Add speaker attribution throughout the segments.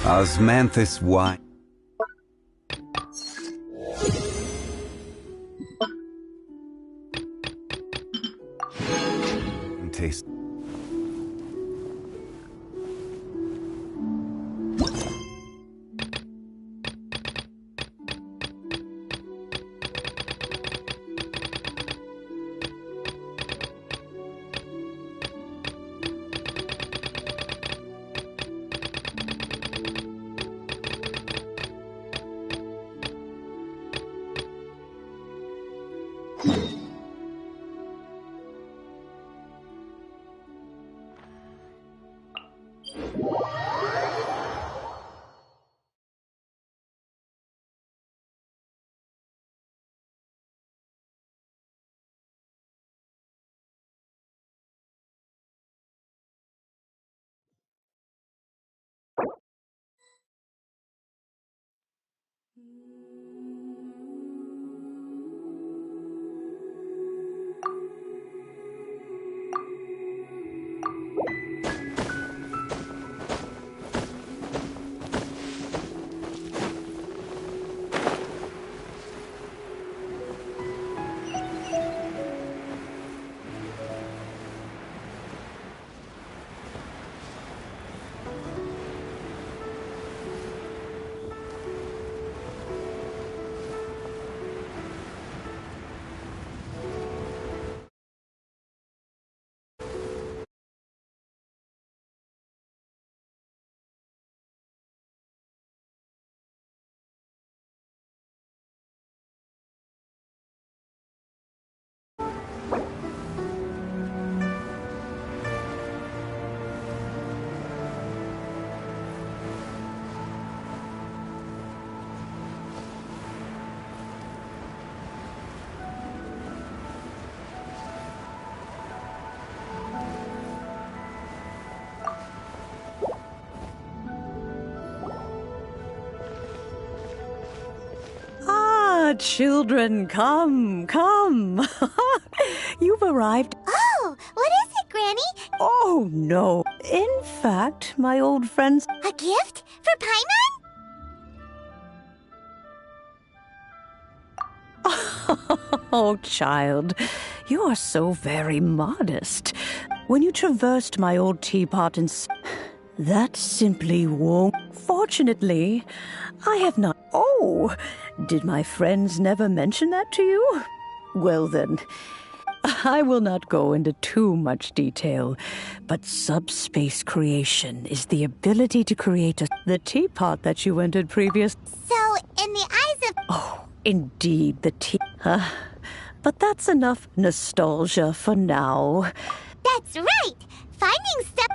Speaker 1: Osmanthus wine. Taste.
Speaker 2: Children, come, come. You've arrived.
Speaker 3: Oh, what is it, Granny?
Speaker 2: Oh, no. In fact, my old friends...
Speaker 3: A gift? For Paimon?
Speaker 2: Oh, child, you are so very modest. When you traversed my old teapot and... That simply won't... Fortunately, I have not... Oh, did my friends never mention that to you? Well then, I will not go into too much detail, but subspace creation is the ability to create the teapot that you entered previous...
Speaker 3: So, in the eyes of...
Speaker 2: Oh, indeed, the but that's enough nostalgia for now.
Speaker 3: That's right! Finding stuff...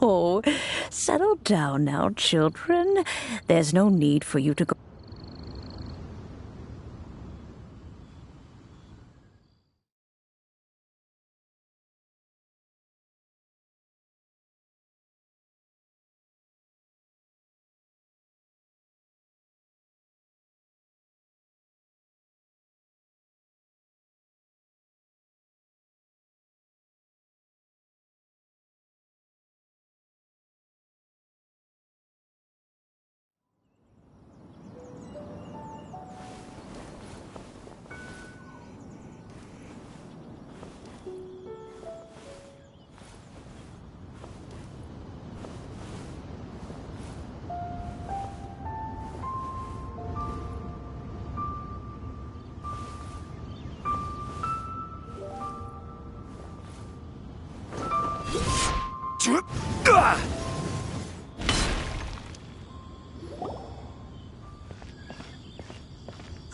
Speaker 2: Oh, settle down now, children. There's no need for you to go...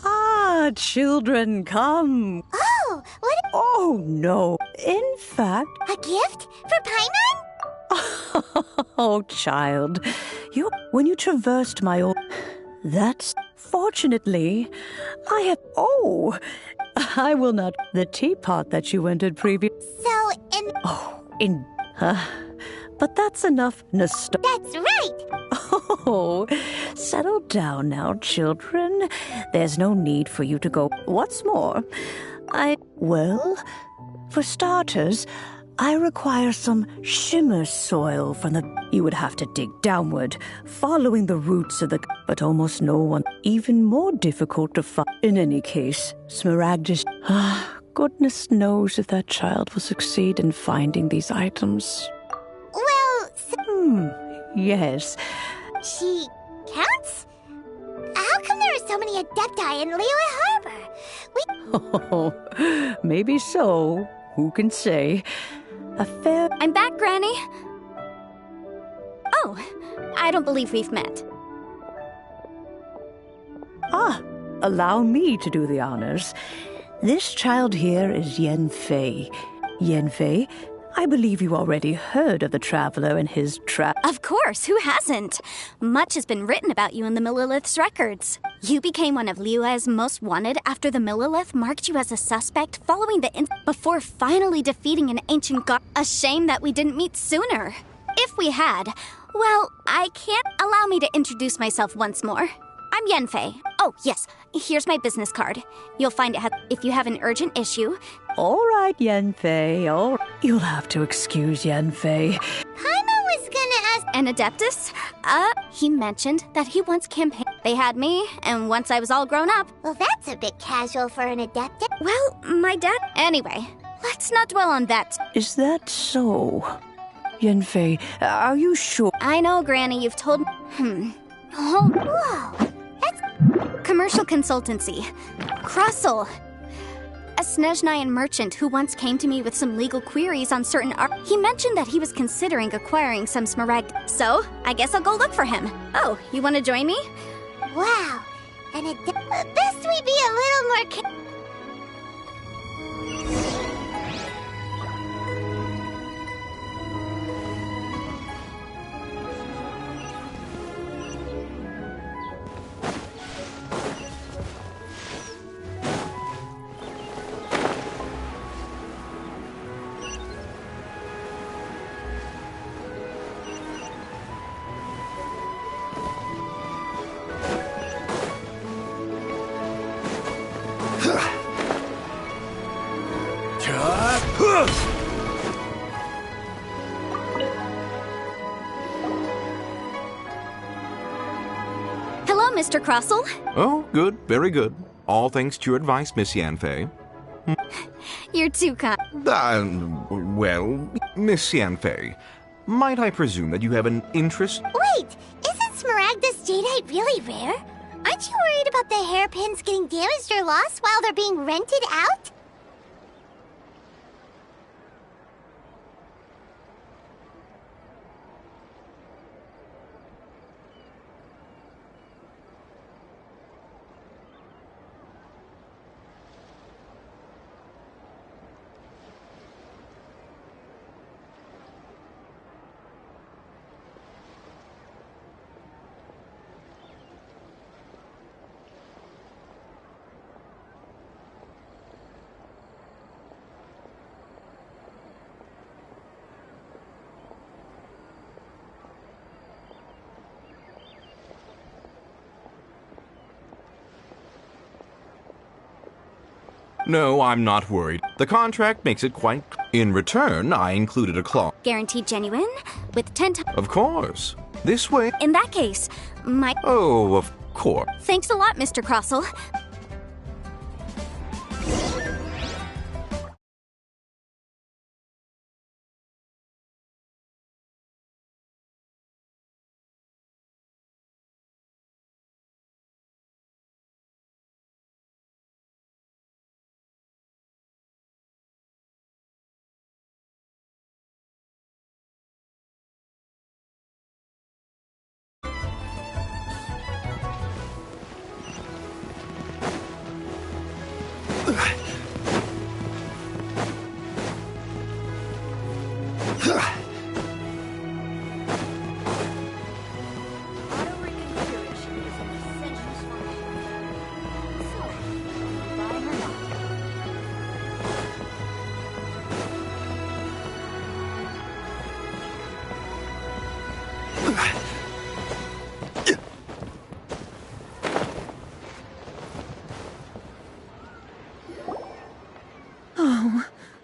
Speaker 2: Ah, children, come.
Speaker 3: Oh, what...
Speaker 2: Oh, no. In fact...
Speaker 3: A gift? For Paimon?
Speaker 2: Oh, child, when you traversed my old... That's... Fortunately, I have... Oh, I will not... The teapot that you entered previous...
Speaker 3: So, in...
Speaker 2: Oh, in... But that's enough nostalgia.
Speaker 3: That's right!
Speaker 2: Oh, settle down now, children. There's no need for you to go... What's more, well, for starters, I require some shimmer soil from the... You would have to dig downward, following the roots of the... But almost no one... Even more difficult to find. In any case, Smaragdus... Goodness knows if that child will succeed in finding these items.
Speaker 3: Well,
Speaker 2: Yes.
Speaker 3: she counts? How come there are so many Adepti in Liyue Harbor?
Speaker 2: Oh, maybe so. Who can say? A fair...
Speaker 4: I'm back, Granny. Oh, I don't believe we've met.
Speaker 2: Allow me to do the honors. This child here is Yanfei. Yanfei, I believe you already heard of the traveler and his
Speaker 4: Of course, who hasn't? Much has been written about you in the Millilith's records. You became one of Liyue's most wanted after the Millilith marked you as a suspect following the before finally defeating an ancient god. A shame that we didn't meet sooner. If we had, well, I can't allow me to introduce myself once more. I'm Yanfei. Oh, yes, here's my business card. You'll find it if you have an urgent issue.
Speaker 2: All right, Yanfei. You'll have to excuse Yanfei.
Speaker 3: Paimon was gonna ask...
Speaker 4: An Adeptus? He mentioned that he once campaigned. They had me, and once I was all grown up.
Speaker 3: Well, that's a bit casual for an Adept.
Speaker 4: Well, my dad... Anyway, let's not dwell on that.
Speaker 2: Is that so? Yanfei, are you sure?
Speaker 4: I know, Granny, you've told me... Oh,
Speaker 3: Whoa,
Speaker 4: commercial consultancy. Crossel. A Snezhnayan merchant who once came to me with some legal queries on certain art. He mentioned that he was considering acquiring some smaragd. So, I guess I'll go look for him. Oh, you want to join me?
Speaker 3: wow. An Adept... Best we be a little more...
Speaker 4: Hello, Mr. Crossel.
Speaker 5: Oh, good, very good. All thanks to your advice, Miss Yanfei.
Speaker 4: You're too kind.
Speaker 5: Well, Miss Yanfei, might I presume that you have an interest?
Speaker 3: Wait, isn't Smaragdus jadeite really rare? Aren't you worried about the hairpins getting damaged or lost while they're being rented out?
Speaker 5: No, I'm not worried. The contract makes it quite... In return, I included a clause.
Speaker 4: Guaranteed genuine, with 10 times.
Speaker 5: Of course. This way...
Speaker 4: In that case, my...
Speaker 5: Oh, of course.
Speaker 4: Thanks a lot, Mr. Crossel.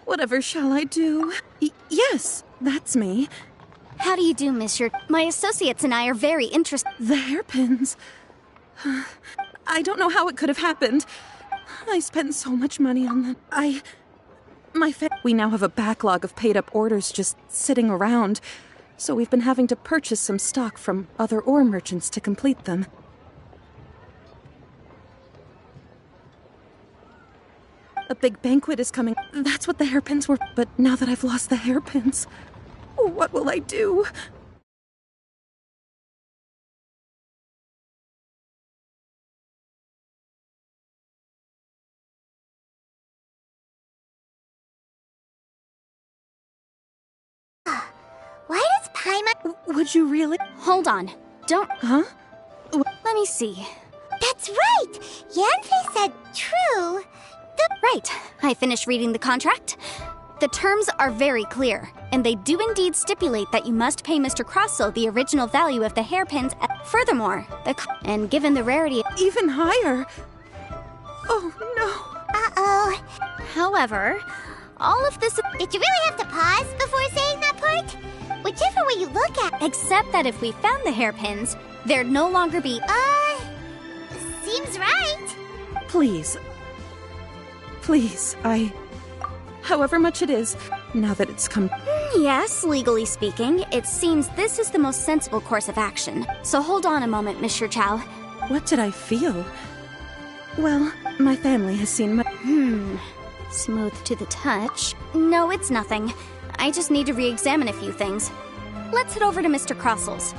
Speaker 6: Whatever shall I do? Yes, that's me.
Speaker 4: How do you do, Monsieur? My associates and I are very interested.
Speaker 6: The hairpins. I don't know how it could have happened. I spent so much money on them. We now have a backlog of paid-up orders just sitting around, so we've been having to purchase some stock from other ore merchants to complete them. A big banquet is coming. That's what the hairpins were. But now that I've lost the hairpins, what will I do?
Speaker 3: Why does Paimon...
Speaker 6: Would you really?
Speaker 4: Hold on. Don't...
Speaker 6: Huh?
Speaker 4: Let me see.
Speaker 3: That's right! Yanfei said true.
Speaker 4: Right. I finished reading the contract. The terms are very clear, and they do indeed stipulate that you must pay Mr. Crosso the original value of the hairpins. Furthermore, and given the rarity...
Speaker 6: Even higher? Oh, no.
Speaker 3: Uh-oh.
Speaker 4: However, all of this...
Speaker 3: Did you really have to pause before saying that part? Whichever way you look at...
Speaker 4: Except that if we found the hairpins, there'd no longer be...
Speaker 3: Seems right.
Speaker 6: Please. Please, however much it is, now that it's come...
Speaker 4: Yes, legally speaking, it seems this is the most sensible course of action. So hold on a moment, Monsieur Chow.
Speaker 6: What did I feel? Well, my family has seen my...
Speaker 4: Smooth to the touch. No, it's nothing. I just need to re-examine a few things. Let's head over to Mr. Crossel's.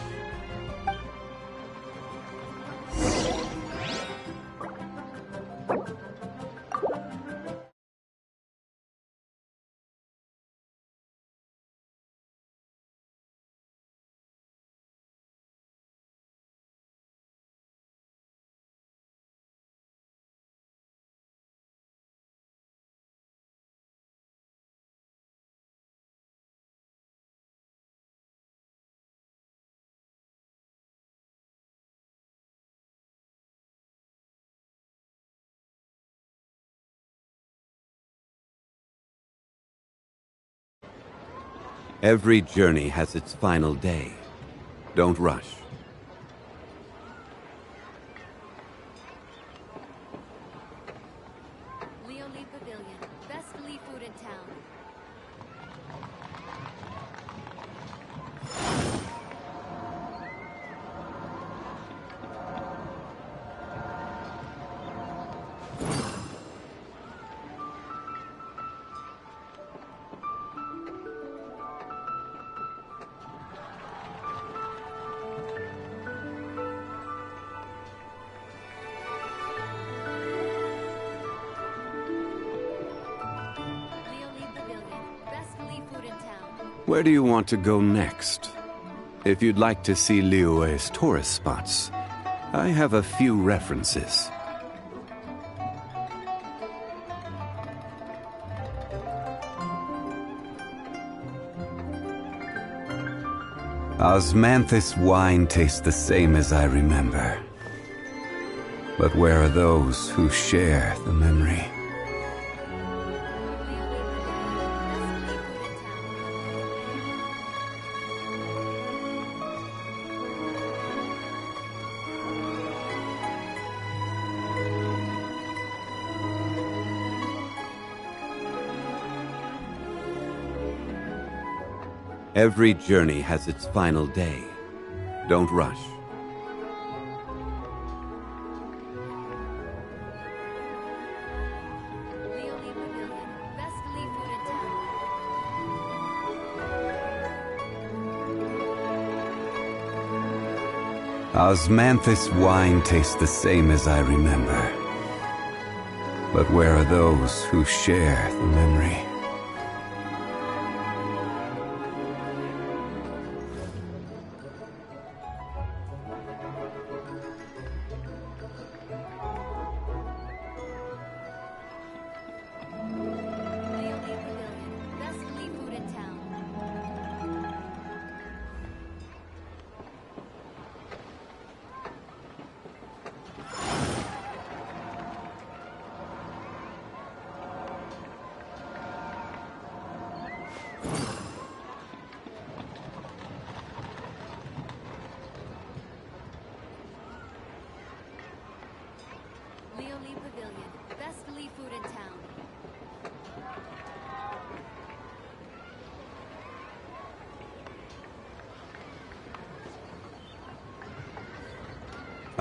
Speaker 1: Every journey has its final day. Don't rush.
Speaker 7: Leo Lee Pavilion. Best Lee food in town.
Speaker 1: Where do you want to go next? If you'd like to see Liyue's tourist spots, I have a few references. Osmanthus wine tastes the same as I remember. But where are those who share the memory? Every journey has its final day. Don't rush.
Speaker 7: Leo Lee Pavilion. Best Lee food in town.
Speaker 1: Osmanthus wine tastes the same as I remember. But where are those who share the memory?
Speaker 7: Leo Lee Pavilion. Best Lee food in town.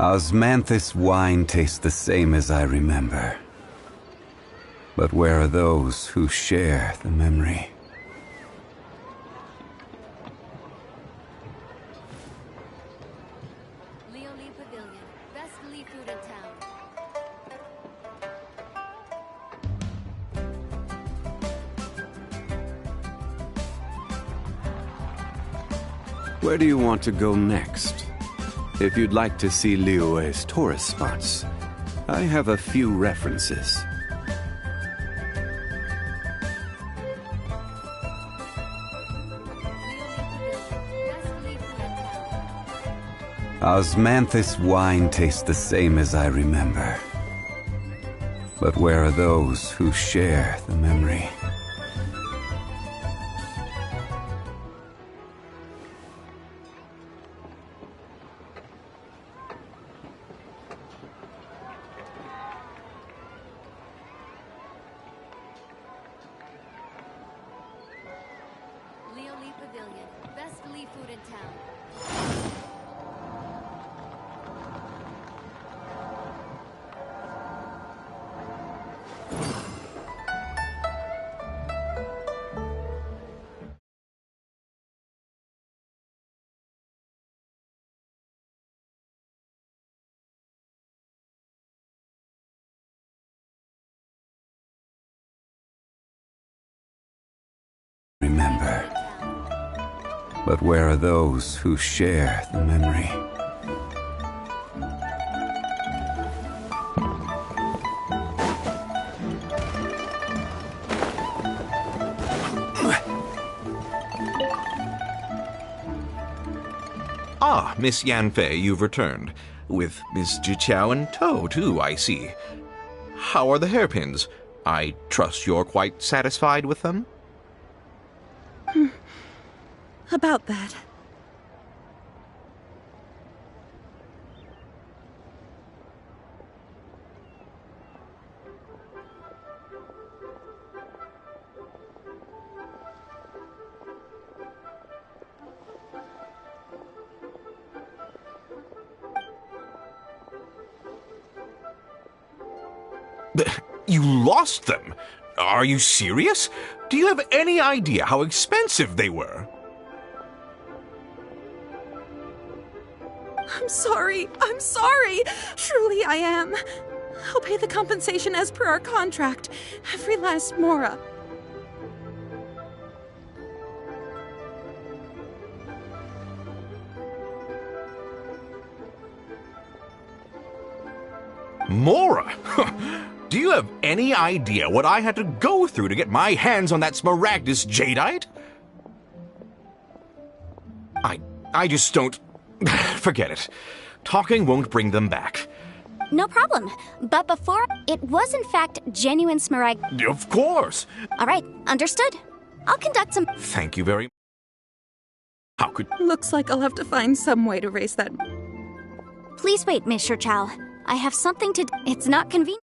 Speaker 1: Osmanthus wine tastes the same as I remember. But where are those who share the memory?
Speaker 7: Leo Lee Pavilion. Best Lee food in town.
Speaker 1: Where do you want to go next? If you'd like to see Liyue's tourist spots, I have a few references. Osmanthus wine tastes the same as I remember. But where are those who share the memory?
Speaker 7: Leo Lee Pavilion. Best Lee food in town.
Speaker 1: Remember. But where are those who share the memory?
Speaker 5: Ah, Miss Yanfei, you've returned. With Miss Jiqiao in tow, too, I see. How are the hairpins? I trust you're quite satisfied with them?
Speaker 6: About that.
Speaker 5: You lost them? Are you serious? Do you have any idea how expensive they were?
Speaker 6: I'm sorry. I'm sorry. Truly I am. I'll pay the compensation as per our contract. Every last mora.
Speaker 5: Mora? Do you have any idea what I had to go through to get my hands on that Smaragdus jadeite? I just don't... Forget it. Talking won't bring them back.
Speaker 4: No problem. But before, it was in fact genuine smaragd.
Speaker 5: Of course.
Speaker 4: All right, understood. I'll conduct some.
Speaker 5: Thank you very much. How could...
Speaker 6: Looks like I'll have to find some way to raise that.
Speaker 4: Please wait, Miss Chow. I have something to. It's not convenient.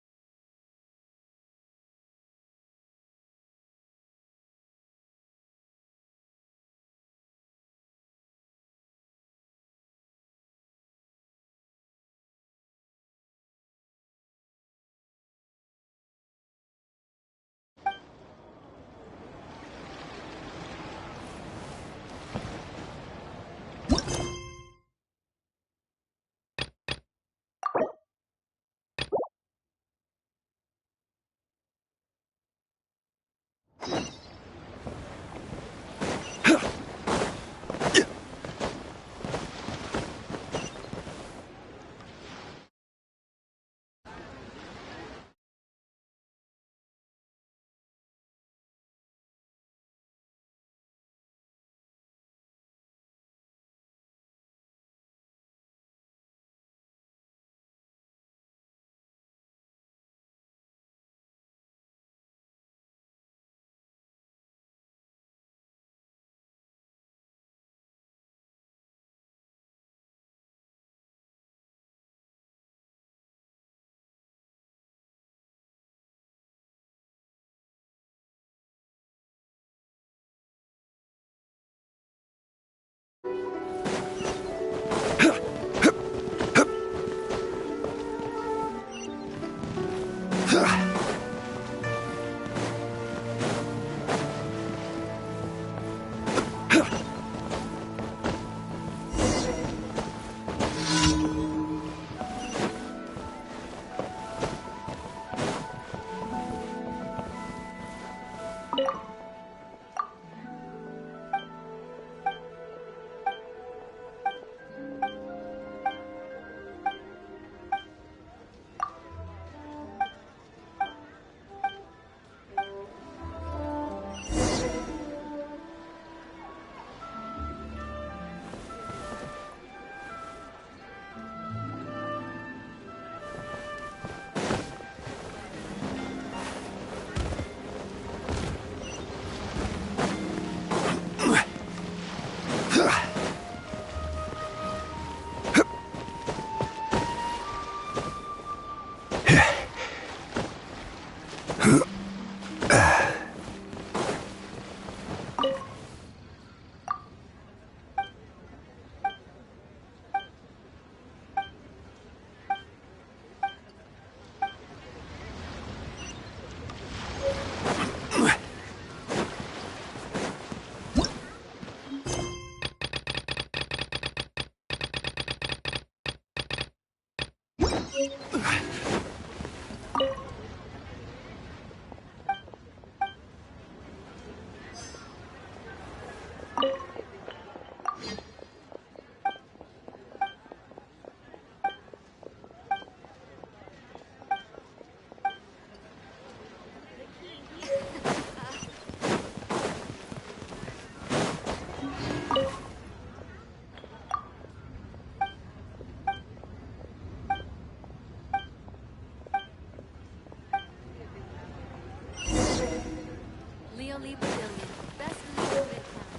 Speaker 7: Lee Pavilion. Best Lee food in town.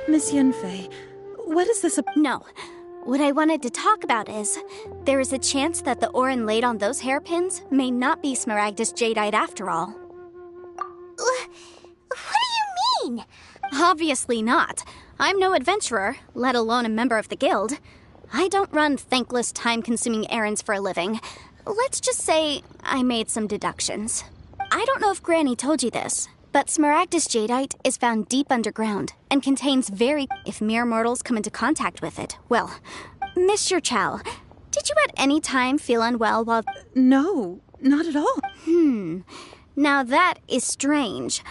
Speaker 6: Miss Yanfei, what is this
Speaker 4: No. What I wanted to talk about is, there is a chance that the Orin laid on those hairpins may not be Smaragdus Jadeite after all.
Speaker 3: What do you mean?
Speaker 4: Obviously not. I'm no adventurer, let alone a member of the guild. I don't run thankless, time-consuming errands for a living. Let's just say I made some deductions. I don't know if Granny told you this, but Smaragdus Jadeite is found deep underground and contains if mere mortals come into contact with it. Well, Mr. Chow, did you at any time feel unwell while...
Speaker 6: No, not at all.
Speaker 4: Now that is strange.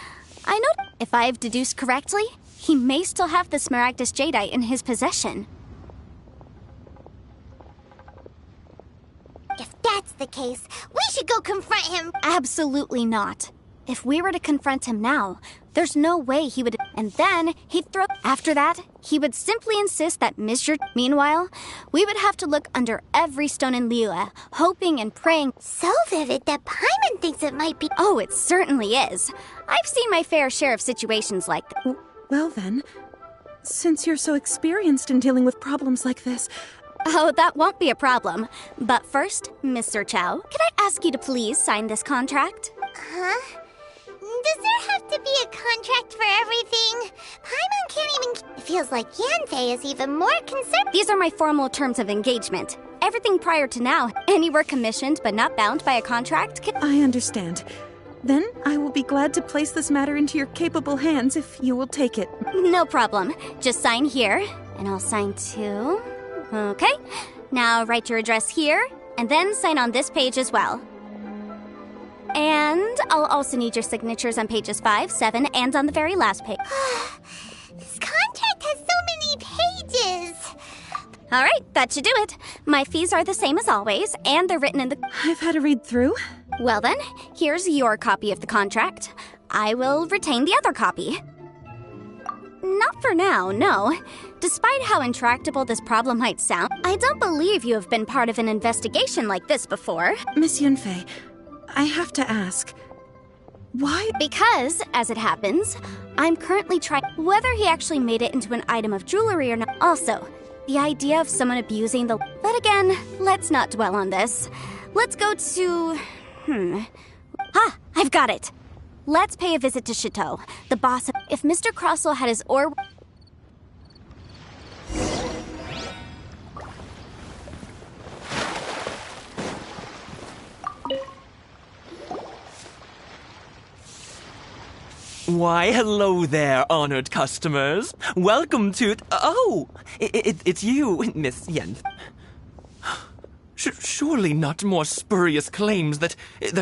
Speaker 4: I know if I've deduced correctly, he may still have the Smaragdus Jadeite in his possession.
Speaker 3: If that's the case, we should go confront him.
Speaker 4: Absolutely not. If we were to confront him now, there's no way he would... And then he'd throw... After that, he would simply insist that Mr... Meanwhile, we would have to look under every stone in Liyue, hoping and praying...
Speaker 3: So vivid that Paimon thinks it might be...
Speaker 4: Oh, it certainly is. I've seen my fair share of situations like that.
Speaker 6: Well then, since you're so experienced in dealing with problems like this...
Speaker 4: Oh, that won't be a problem. But first, Mr. Chow, can I ask you to please sign this contract?
Speaker 3: Huh? Does there have to be a contract for everything? Paimon can't even... It feels like Yanfei is even more concerned.
Speaker 4: These are my formal terms of engagement. Everything prior to now, anywhere commissioned but not bound by a contract can...
Speaker 6: I understand. Then I will be glad to place this matter into your capable hands if you will take it.
Speaker 4: No problem. Just sign here, and I'll sign too. Okay. Now write your address here, and then sign on this page as well. And I'll also need your signatures on pages 5, 7, and on the very last page.
Speaker 3: This contract has so many pages.
Speaker 4: All right, that should do it. My fees are the same as always, and they're written in the...
Speaker 6: I've had a read through.
Speaker 4: Well then, here's your copy of the contract. I will retain the other copy. Not for now, no. Despite how intractable this problem might sound, I don't believe you have been part of an investigation like this before.
Speaker 6: Miss Yunfei, I have to ask, why?
Speaker 4: Because, as it happens, I'm currently trying whether he actually made it into an item of jewelry or not. Also, the idea of someone abusing the... But again, let's not dwell on this. Let's go to... I've got it. Let's pay a visit to Chateau, the boss of... If Mr. Crossell had his ore...
Speaker 8: Why, hello there, honored customers. Welcome to... Oh, it's you, Miss Yen. Surely not more spurious claims that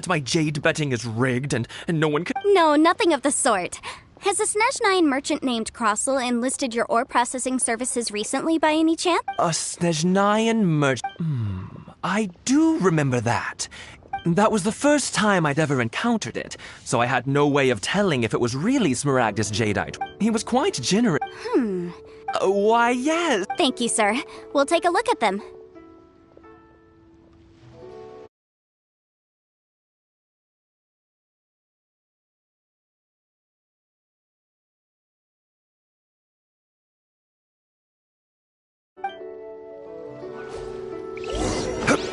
Speaker 8: my jade betting is rigged and no one can...
Speaker 4: No, nothing of the sort. Has a Snezhnaya merchant named Crossel enlisted your ore processing services recently by any chance?
Speaker 8: A Snezhnayan merchant... I do remember that. That was the first time I'd ever encountered it, so I had no way of telling if it was really Smaragdus jadeite. He was quite generous. Why, yes.
Speaker 4: Thank you, sir. We'll take a look at them.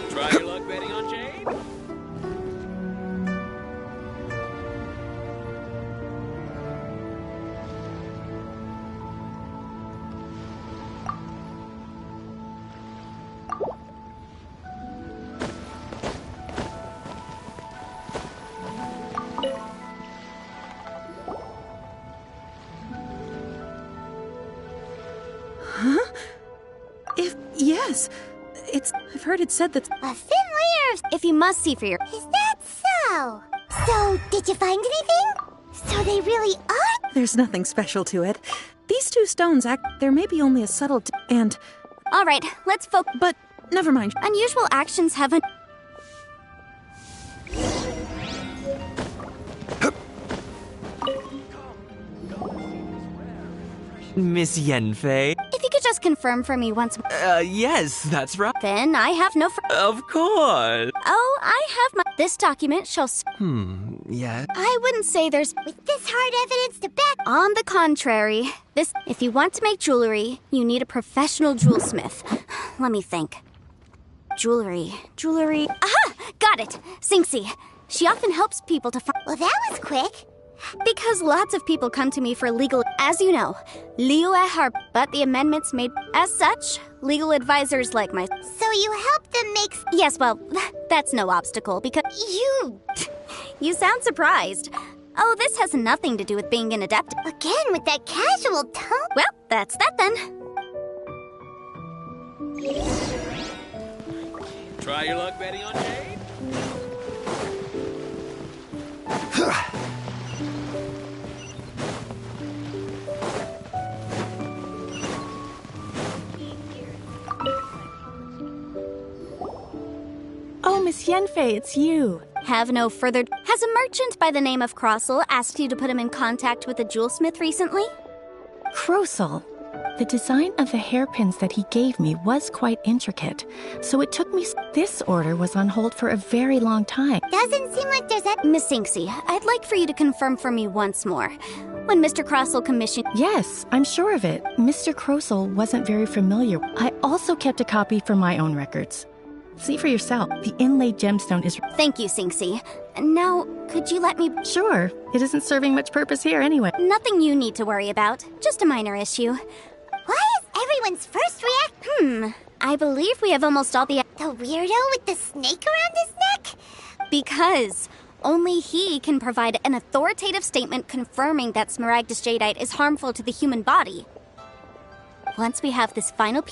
Speaker 9: Try your luck betting on jade?
Speaker 6: Yes. I've heard it said that...
Speaker 3: A thin layer of...
Speaker 4: If you must see for your...
Speaker 3: Is that so? So, did you find anything? So they really are...
Speaker 6: There's nothing special to it. These two stones there may be only a subtle... and...
Speaker 4: All right, let's focus.
Speaker 6: But, never mind.
Speaker 4: Unusual actions haven't...
Speaker 8: Miss Yanfei?
Speaker 4: If you could just confirm for me once more.
Speaker 8: Yes, that's right.
Speaker 4: Then I have no...
Speaker 8: Of course.
Speaker 4: Oh, I have my... This document shall...
Speaker 8: Yeah.
Speaker 4: I wouldn't say there's...
Speaker 3: With this hard evidence to back...
Speaker 4: On the contrary, this... If you want to make jewelry, you need a professional jewelsmith. Let me think. Jewelry. Aha! Got it! Xingxi. She often helps people to find...
Speaker 3: Well, that was quick.
Speaker 4: Because lots of people come to me for legal... As you know, Liu are... But the amendments made... As such, legal advisors like my...
Speaker 3: So you helped them make...
Speaker 4: Yes, well, that's no obstacle, because... You sound surprised. Oh, this has nothing to do with being an adept.
Speaker 3: Again, with that casual tone.
Speaker 4: Well, that's that then.
Speaker 9: Try your luck betting on jade?
Speaker 2: Oh, Miss Yanfei, it's you.
Speaker 4: Have no further... Has a merchant by the name of Crossel asked you to put him in contact with a jewelsmith recently?
Speaker 2: Crossel. The design of the hairpins that he gave me was quite intricate, so it took me... This order was on hold for a very long time.
Speaker 3: Doesn't seem like there's a...
Speaker 4: Miss Xingxi, I'd like for you to confirm for me once more. When Mr. Crossel commissioned...
Speaker 2: Yes, I'm sure of it. Mr. Crossel wasn't very familiar. I also kept a copy for my own records. See for yourself. The inlaid gemstone is...
Speaker 4: Thank you, Xingxi. Now, could you let me...
Speaker 2: Sure. It isn't serving much purpose here anyway.
Speaker 4: Nothing you need to worry about. Just a minor issue.
Speaker 3: Why is everyone's first react...
Speaker 4: I believe we have almost all the...
Speaker 3: The weirdo with the snake around his neck?
Speaker 4: Because only he can provide an authoritative statement confirming that Smaragdus jadeite is harmful to the human body. Once we have this final...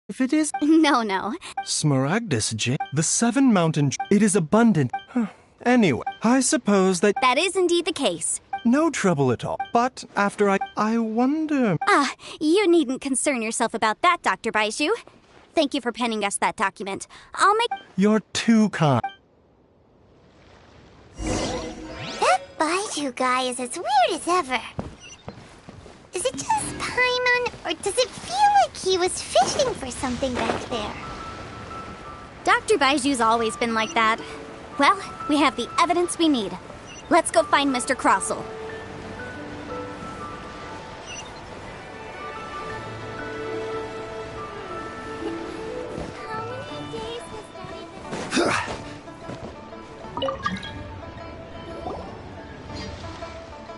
Speaker 10: If it is
Speaker 4: No.
Speaker 10: Smaragdus jade, the Seven Mountain, it is abundant. Anyway, I suppose that
Speaker 4: That is indeed the case.
Speaker 10: no trouble at all. But after I wonder.
Speaker 4: You needn't concern yourself about that, Dr. Baiju. Thank you for penning us that document. I'll make...
Speaker 10: You're too kind.
Speaker 3: That Baiju guy is as weird as ever. Is it just Paimon, or does it feel like he was fishing for something back there?
Speaker 4: Dr. Baiju's always been like that. Well, we have the evidence we need. Let's go find Mr. Crossell.
Speaker 3: How many days has that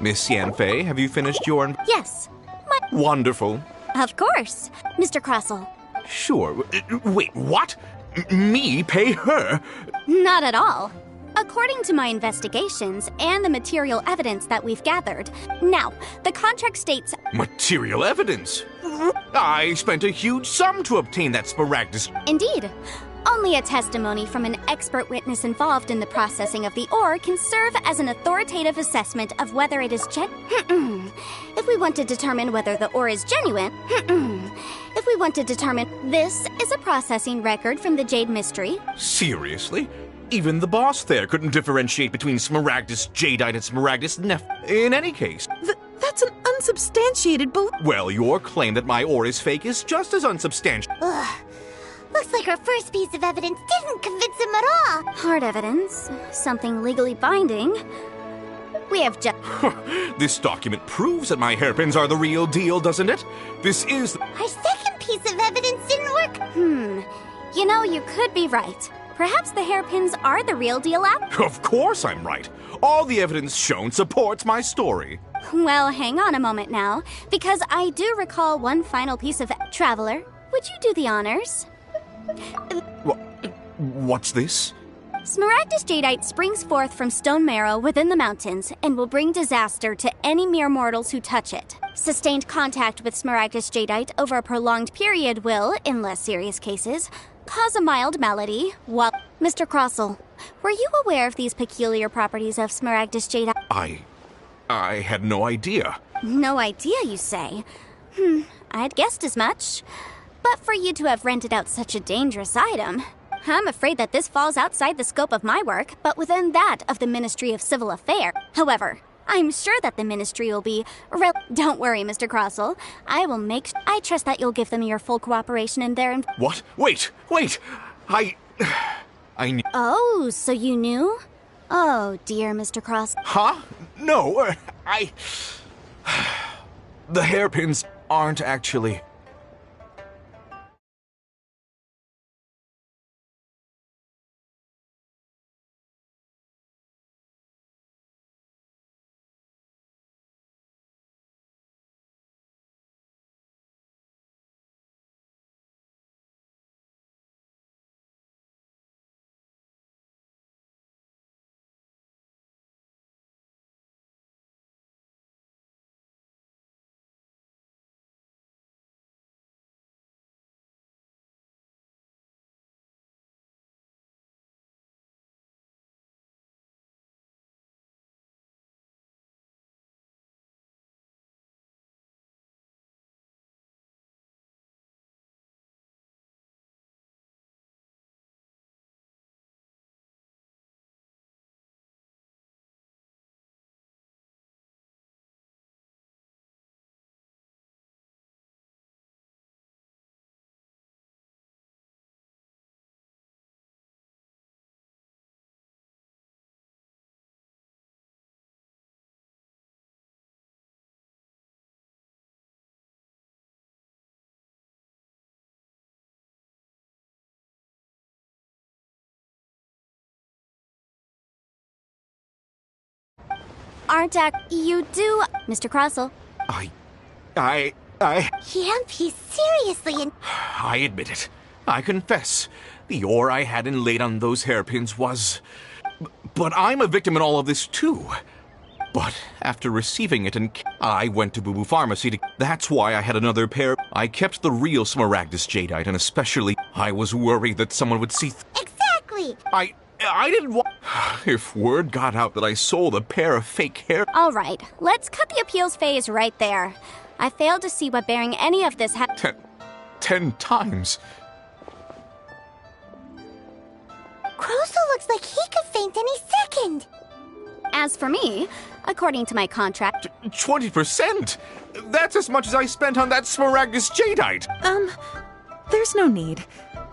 Speaker 5: Miss Yanfei, have you finished your...
Speaker 4: Yes.
Speaker 5: Wonderful.
Speaker 4: Of course. Mr. Crossell.
Speaker 5: Sure. Wait, what? Me pay her?
Speaker 4: Not at all. According to my investigations and the material evidence that we've gathered. Now, the contract states...
Speaker 5: Material evidence? I spent a huge sum to obtain that Smaragdus.
Speaker 4: Indeed. Only a testimony from an expert witness involved in the processing of the ore can serve as an authoritative assessment of whether it is If we want to determine whether the ore is genuine, if we want to determine this is a processing record from the Jade Mystery.
Speaker 5: Seriously? Even the boss there couldn't differentiate between Smaragdus Jadeite and Smaragdus Neph. In any case...
Speaker 6: That's an unsubstantiated belief.
Speaker 5: Well, your claim that my ore is fake is just as unsubstantiated.
Speaker 3: Ugh. Looks like our first piece of evidence didn't convince him at all.
Speaker 4: Hard evidence. Something legally binding. We have just...
Speaker 5: This document proves that my hairpins are the real deal, doesn't it? This is...
Speaker 3: Our second piece of evidence didn't work.
Speaker 4: You know, you could be right. Perhaps the hairpins are the real deal
Speaker 5: Of course I'm right. All the evidence shown supports my story.
Speaker 4: Well, hang on a moment now, because I do recall one final piece of... Traveler, would you do the honors?
Speaker 5: What's this?
Speaker 4: Smaragdus Jadeite springs forth from stone marrow within the mountains and will bring disaster to any mere mortals who touch it. Sustained contact with Smaragdus Jadeite over a prolonged period will, in less serious cases, cause a mild malady. While Mr. Crossell, were you aware of these peculiar properties of Smaragdus Jadeite?
Speaker 5: I had no idea.
Speaker 4: No idea, you say? I'd guessed as much. But for you to have rented out such a dangerous item, I'm afraid that this falls outside the scope of my work, but within that of the Ministry of Civil Affairs. However, I'm sure that the Ministry will be... Don't worry, Mr. Crossell. I trust that you'll give them your full cooperation in their...
Speaker 5: What? Wait! I knew...
Speaker 4: Oh, so you knew? Oh, dear, Mr. Cross.
Speaker 5: Huh? No, The hairpins aren't actually...
Speaker 4: You do... Mr. Crossell.
Speaker 3: Yamp, he's seriously in...
Speaker 5: I admit it. I confess. The ore I had inlaid on those hairpins was... But I'm a victim in all of this, too. But after receiving it, I went to Boo Boo Pharmacy to... That's why I had another pair. I kept the real Smaragdus Jadeite, and especially, I was worried that someone would see...
Speaker 3: Exactly!
Speaker 5: I didn't want... If word got out that I sold a pair of fake hair...
Speaker 4: All right, let's cut the appeals phase right there. I failed to see what bearing any of this had...
Speaker 5: 10 times.
Speaker 3: Kroso looks like he could faint any second.
Speaker 4: As for me, according to my contract...
Speaker 5: 20%? That's as much as I spent on that Smaragdus Jadeite.
Speaker 6: There's no need.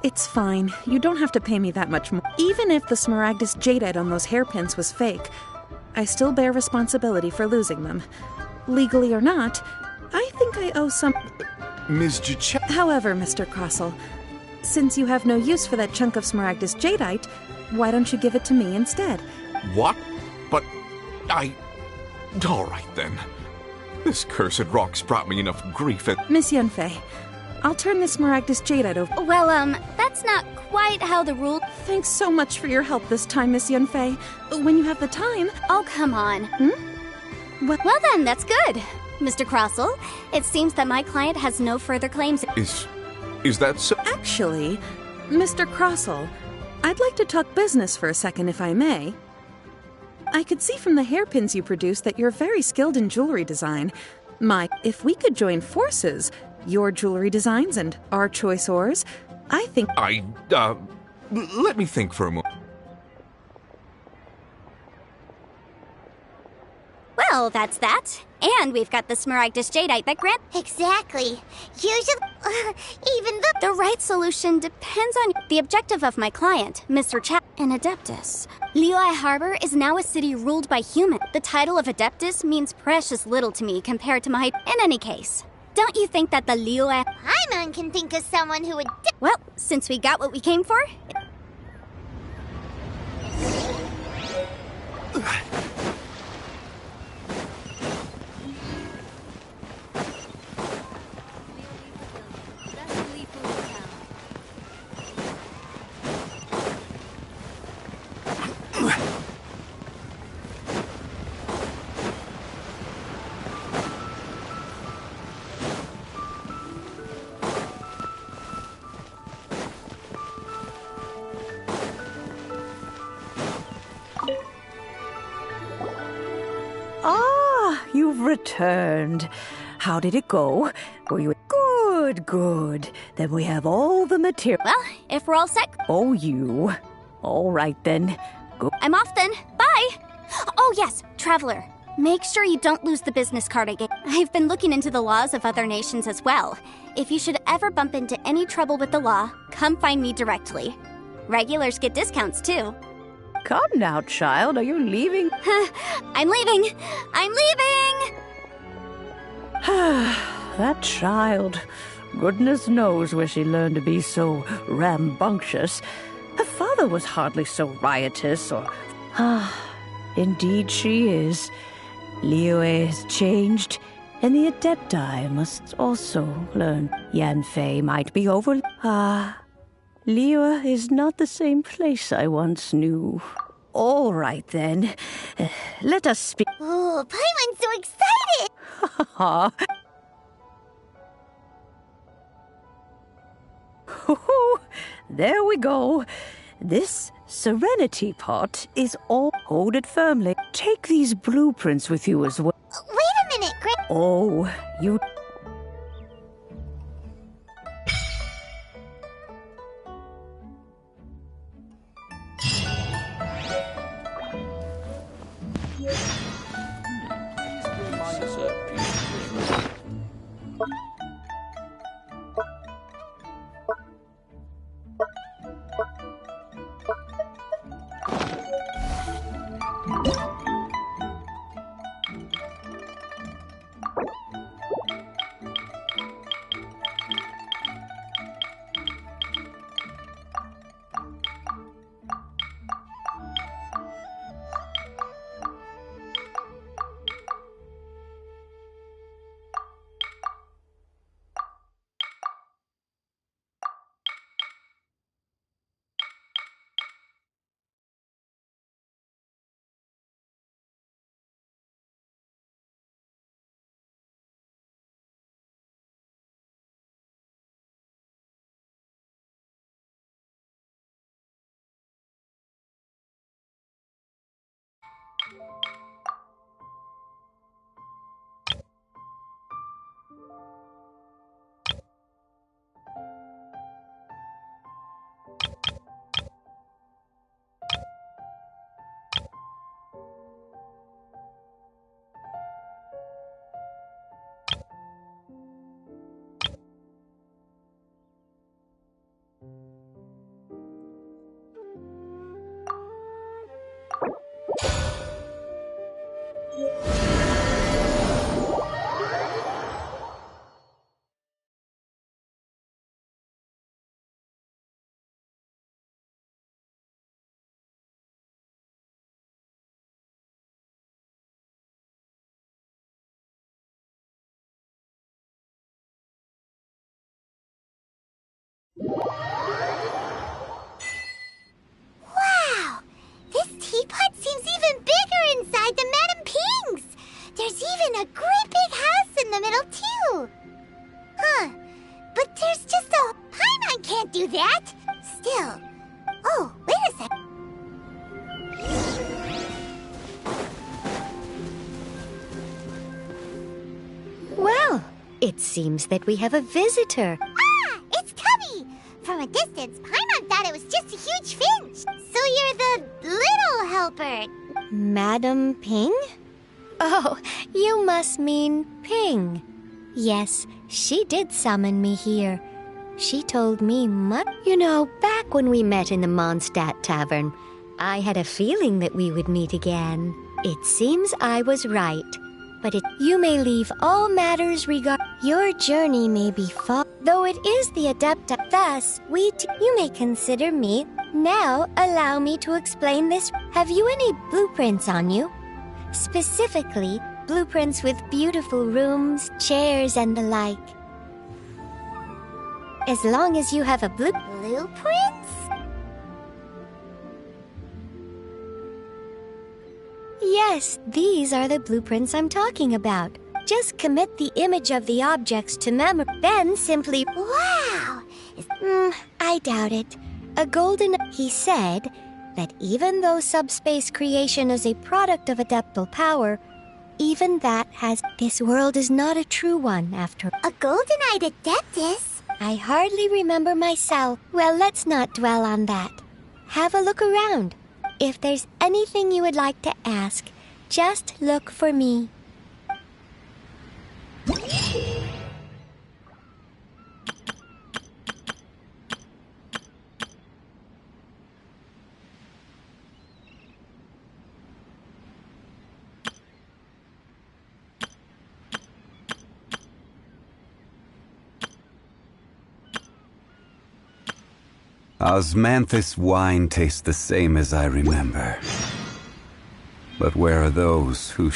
Speaker 6: It's fine. You don't have to pay me that much more. Even if the Smaragdus Jadeite on those hairpins was fake, I still bear responsibility for losing them. Legally or not, I think I owe some...
Speaker 5: Ms. Jicha...
Speaker 6: However, Mr. Crossell, since you have no use for that chunk of Smaragdus Jadeite, why don't you give it to me instead?
Speaker 5: What? But all right then. This cursed rock's brought me enough grief at...
Speaker 6: Miss Yanfei, I'll turn this Smaragdus Jadeite over...
Speaker 4: Well, that's not quite how the rule...
Speaker 6: Thanks so much for your help this time, Miss Yanfei. When you have the time...
Speaker 4: Oh, come on. Well then, that's good. Mr. Crossell, it seems that my client has no further claims...
Speaker 5: Is that so?
Speaker 6: Actually, Mr. Crossell, I'd like to talk business for a second, if I may. I could see from the hairpins you produce that you're very skilled in jewelry design. If we could join forces, your jewelry designs and our choice ores, I think...
Speaker 5: Let me think for a moment.
Speaker 4: Well, that's that. And we've got the Smaragdus Jadeite that grant...
Speaker 3: Exactly. Usually, even
Speaker 4: The right solution depends on the objective of my client, Mr. an Adeptus. Liyue Harbor is now a city ruled by humans. The title of Adeptus means precious little to me compared to my... In any case, don't you think that the Liyue...
Speaker 3: Paimon can think of someone who would...
Speaker 4: Well, since we got what we came for...
Speaker 7: Best Lee food in town.
Speaker 2: Ah, you've returned. How did it go? Were you... Good. Then we have all the material.
Speaker 4: Well, if we're all set...
Speaker 2: Oh, you. All right, then. Go.
Speaker 4: I'm off then. Bye! Oh, yes, Traveler. Make sure you don't lose the business card again. I've been looking into the laws of other nations as well. If you should ever bump into any trouble with the law, come find me directly. Regulars get discounts, too.
Speaker 2: Come now, child. Are you leaving?
Speaker 4: I'm leaving! I'm leaving!
Speaker 2: That child. Goodness knows where she learned to be so rambunctious. Her father was hardly so riotous or... Indeed she is. Liyue has changed, and the Adepti must also learn. Yanfei might be over... Liyue is not the same place I once knew. All right, then. Let us speak...
Speaker 3: Oh, Paimon's so excited!
Speaker 2: There we go. This Serenity pot is all... Hold it firmly. Take these blueprints with you as well.
Speaker 3: Wait a minute, Greg.
Speaker 2: Oh, you...
Speaker 3: Wow! This teapot seems even bigger inside than Madame Ping's! There's even a great big house in the middle, too! Huh. But there's just a... Paimon can't do that! Still... Oh, wait a sec.
Speaker 11: Well, it seems that we have a visitor.
Speaker 3: Ah! It's Tubby! From a distance, Paimon thought it was just a huge finch. So you're the little helper.
Speaker 11: Madam Ping? Oh, you must mean Ping. Yes, she did summon me here. She told me much. You know, back when we met in the Mondstadt Tavern, I had a feeling that we would meet again. It seems I was right. But you may leave all matters regard. Your journey may be far, though it is the Adepta. Thus, you may consider me. Now, allow me to explain this. Have you any blueprints on you? Specifically, blueprints with beautiful rooms, chairs, and the like. As long as you have a
Speaker 3: Blueprints?
Speaker 11: Yes, these are the blueprints I'm talking about. Just commit the image of the objects to memory, then simply...
Speaker 3: Wow!
Speaker 11: I doubt it. He said that even though subspace creation is a product of adeptal power, even that has... This world is not a true one, after...
Speaker 3: A golden-eyed adeptus?
Speaker 11: I hardly remember myself. Well, let's not dwell on that. Have a look around. If there's anything you would like to ask, just look for me.
Speaker 1: Osmanthus wine tastes the same as I remember. But where are those who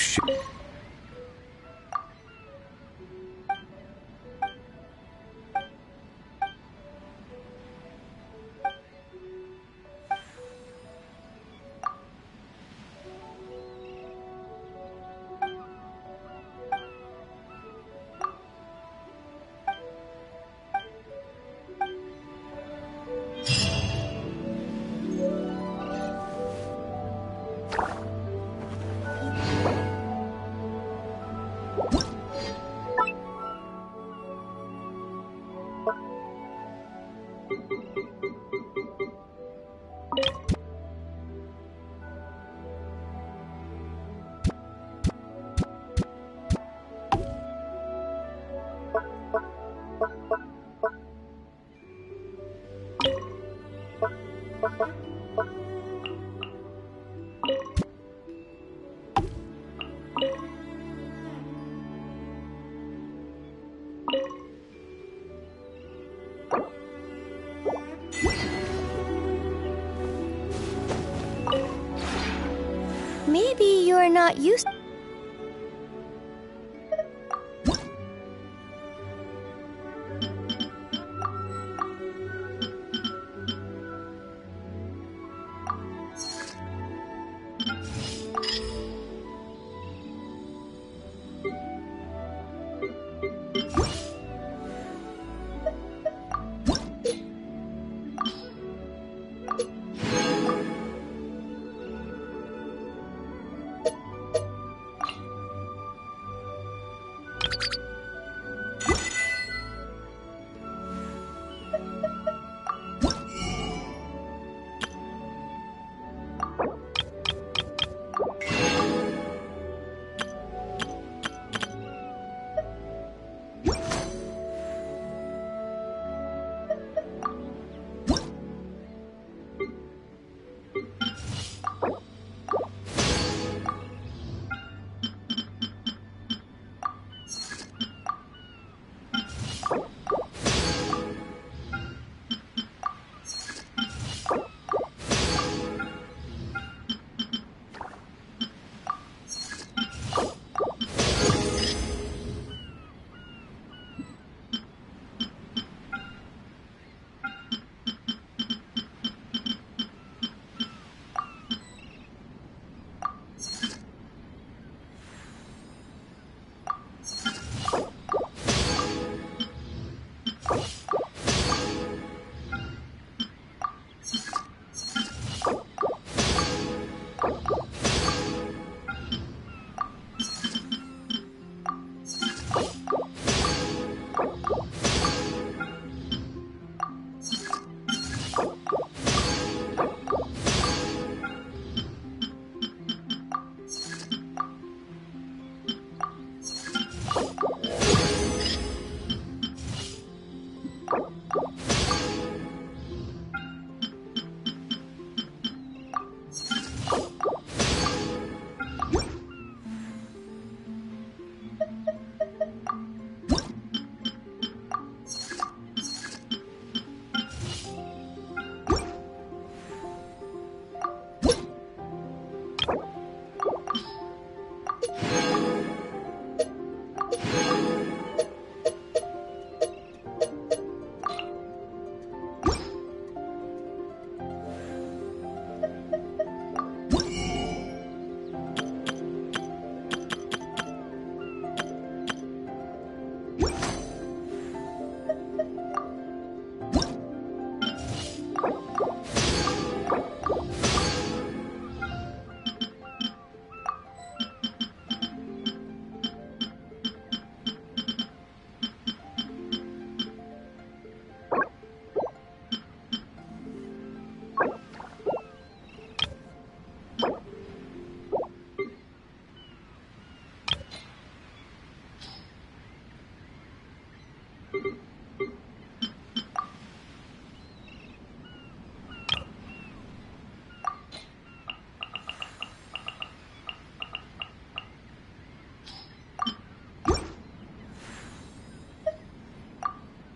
Speaker 11: Maybe you're not used...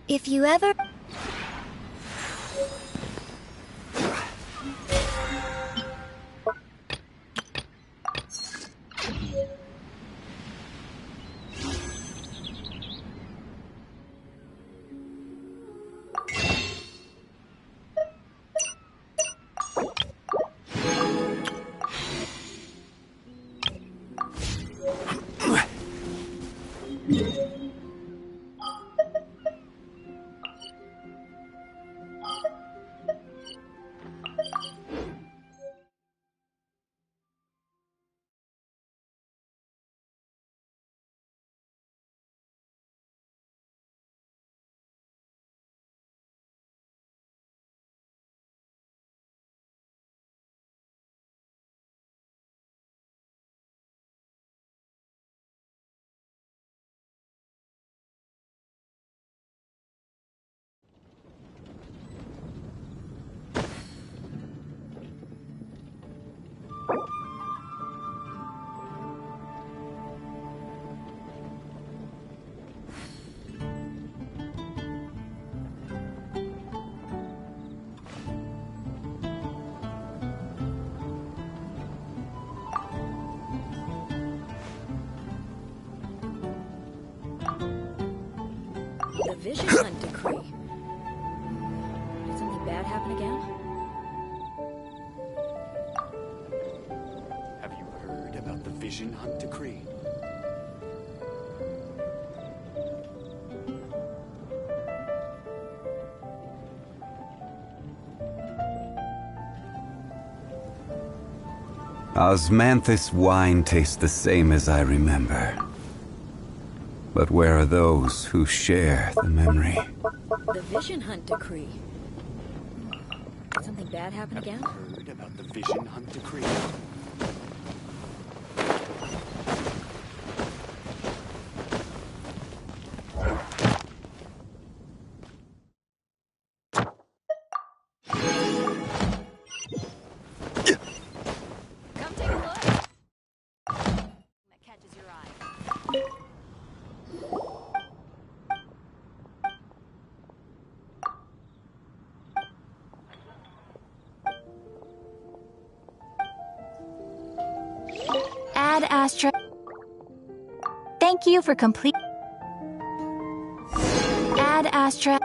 Speaker 11: If you ever...
Speaker 12: The Vision Hunt Decree. Did something bad happen again?
Speaker 13: Have you heard about the Vision Hunt Decree?
Speaker 1: Osmanthus wine tastes the same as I remember. But where are those who share the memory?
Speaker 12: The Vision Hunt Decree. Did something bad happen again?
Speaker 13: Have you heard about the Vision Hunt Decree?
Speaker 12: Come take a look. That catches your eye.
Speaker 4: Ad Astra. Thank you for complete. Ad Astra.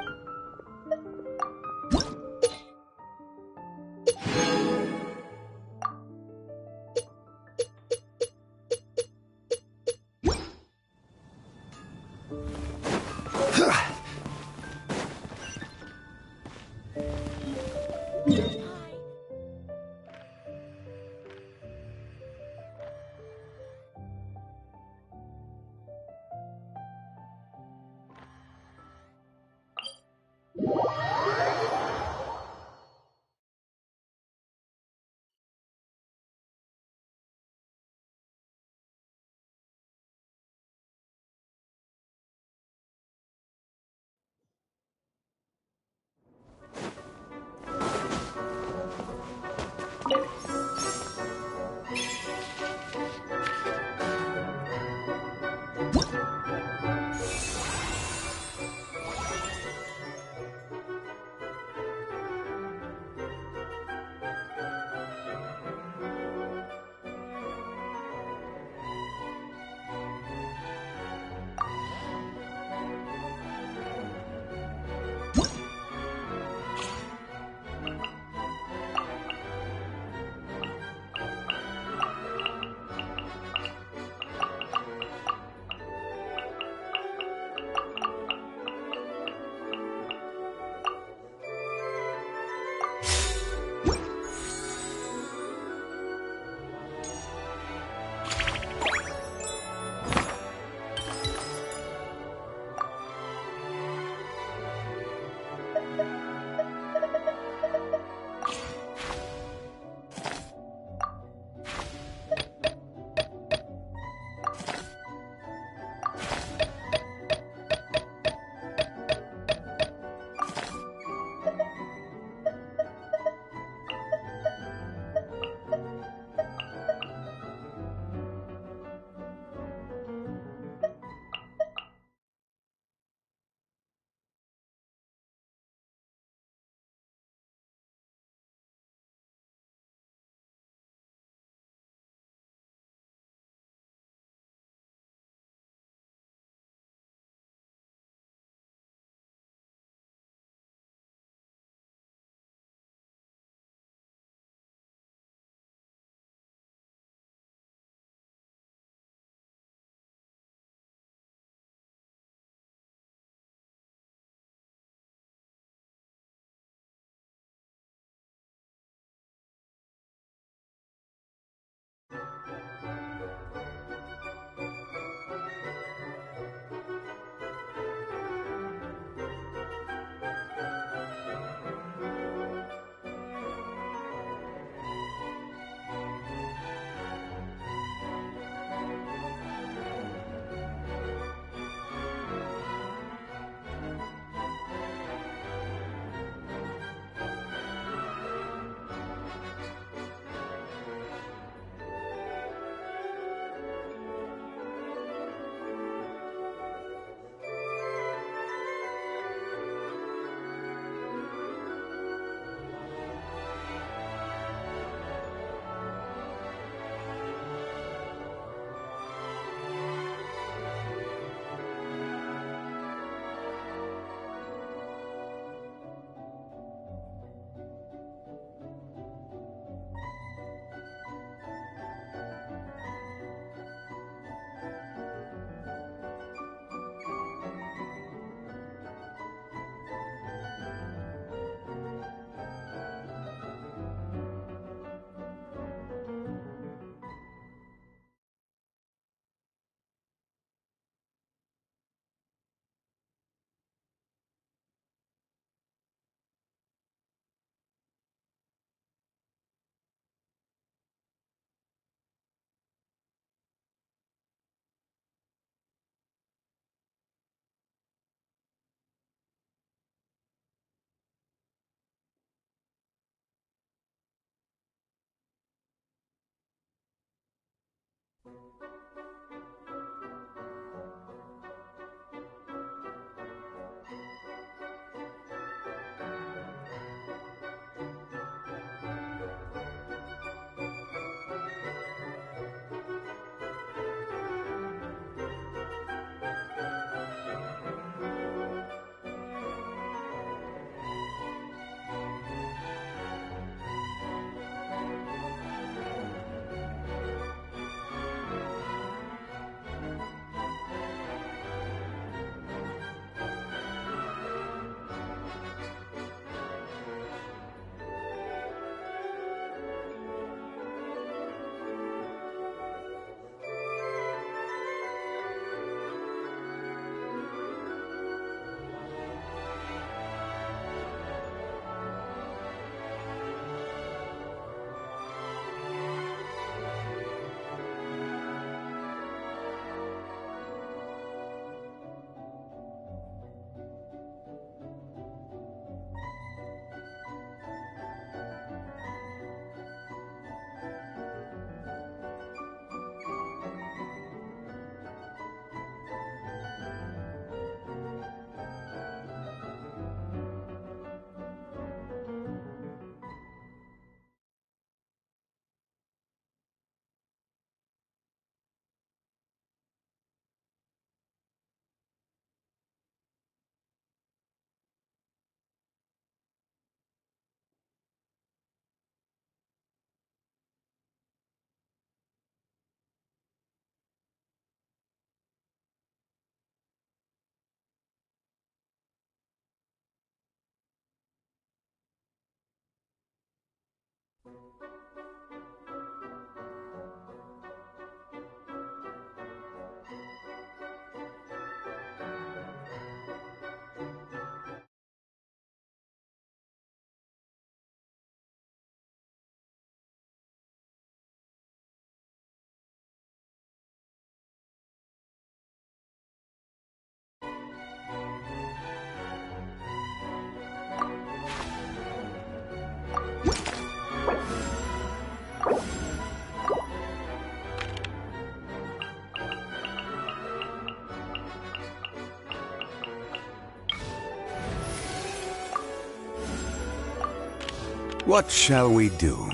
Speaker 1: What shall we do?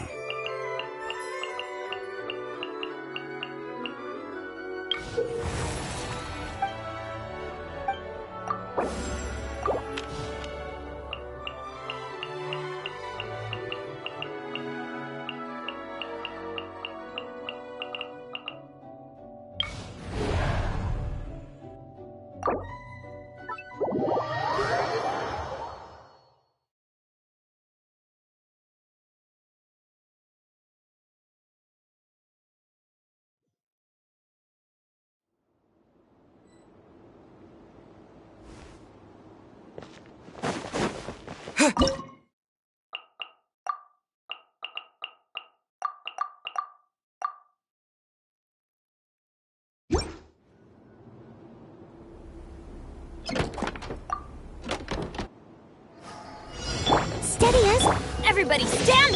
Speaker 4: Steady as... Everybody stand!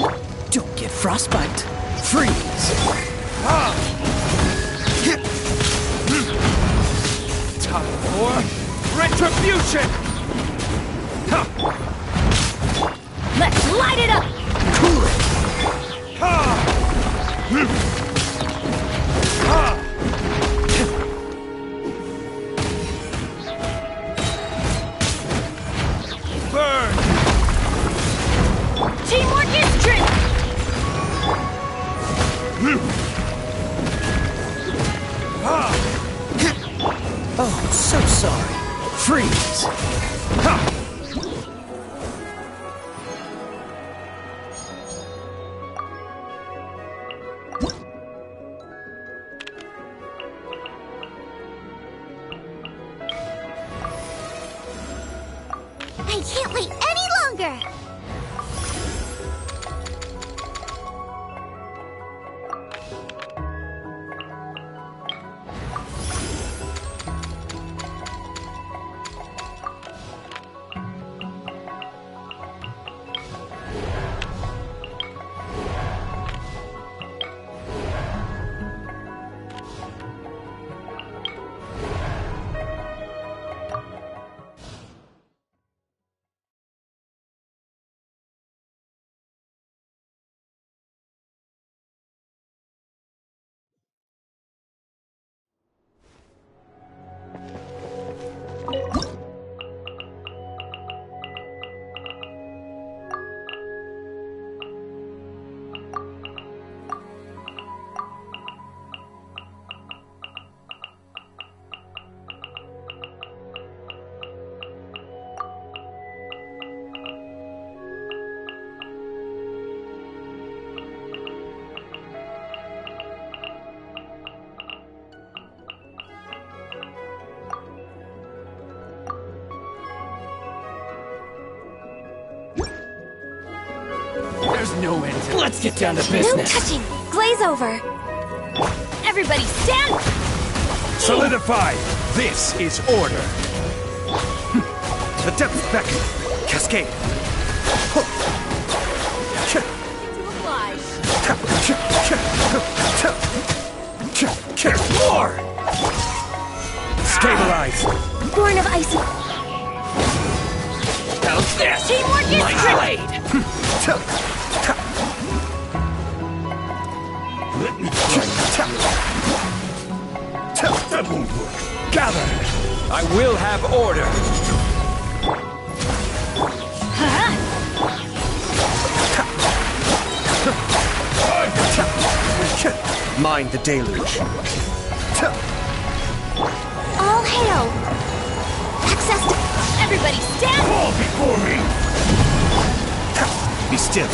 Speaker 14: Don't get frostbite. Freeze!
Speaker 15: Time for retribution!
Speaker 4: Let's light it up!
Speaker 14: Cool it!
Speaker 15: Burn!
Speaker 4: Teamwork is strength!
Speaker 14: Oh, so sorry. Freeze!
Speaker 3: I can't wait any longer!
Speaker 14: There's no end to it. Let's get down to business.
Speaker 4: No touching! Glaze over! Everybody stand!
Speaker 15: Solidify! This is order! The depths beckon! Cascade!
Speaker 14: More!
Speaker 15: Stabilize!
Speaker 4: Born of icy...
Speaker 14: How's this?
Speaker 4: Teamwork is
Speaker 14: My
Speaker 4: strength!
Speaker 14: blade!
Speaker 15: Let me that won't work. Gather! I will have order! Mind the deluge.
Speaker 4: All hail! Access to... Everybody stand!
Speaker 15: Fall before me! Be still.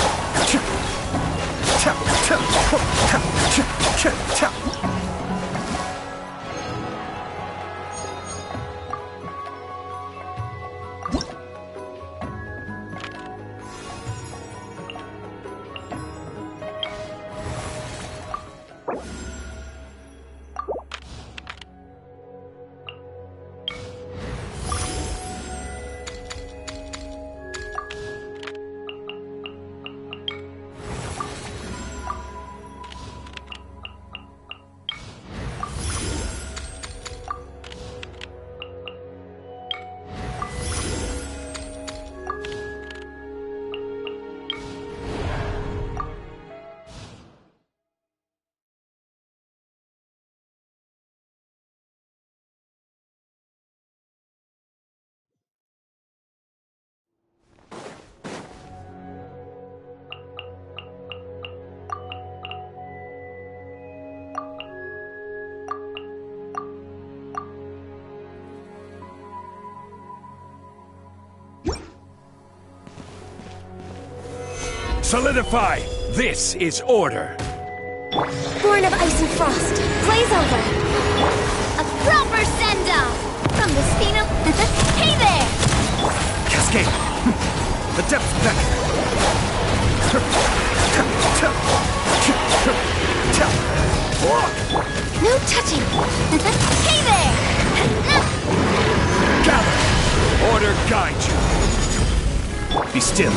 Speaker 15: Solidify! This is order!
Speaker 4: Born of ice and frost, blaze over. A proper send-off from the Spino. Hey there!
Speaker 10: Cascade! The depth beckon!
Speaker 4: No touching! Hey there!
Speaker 15: Gather! Order guide you!
Speaker 10: Be still.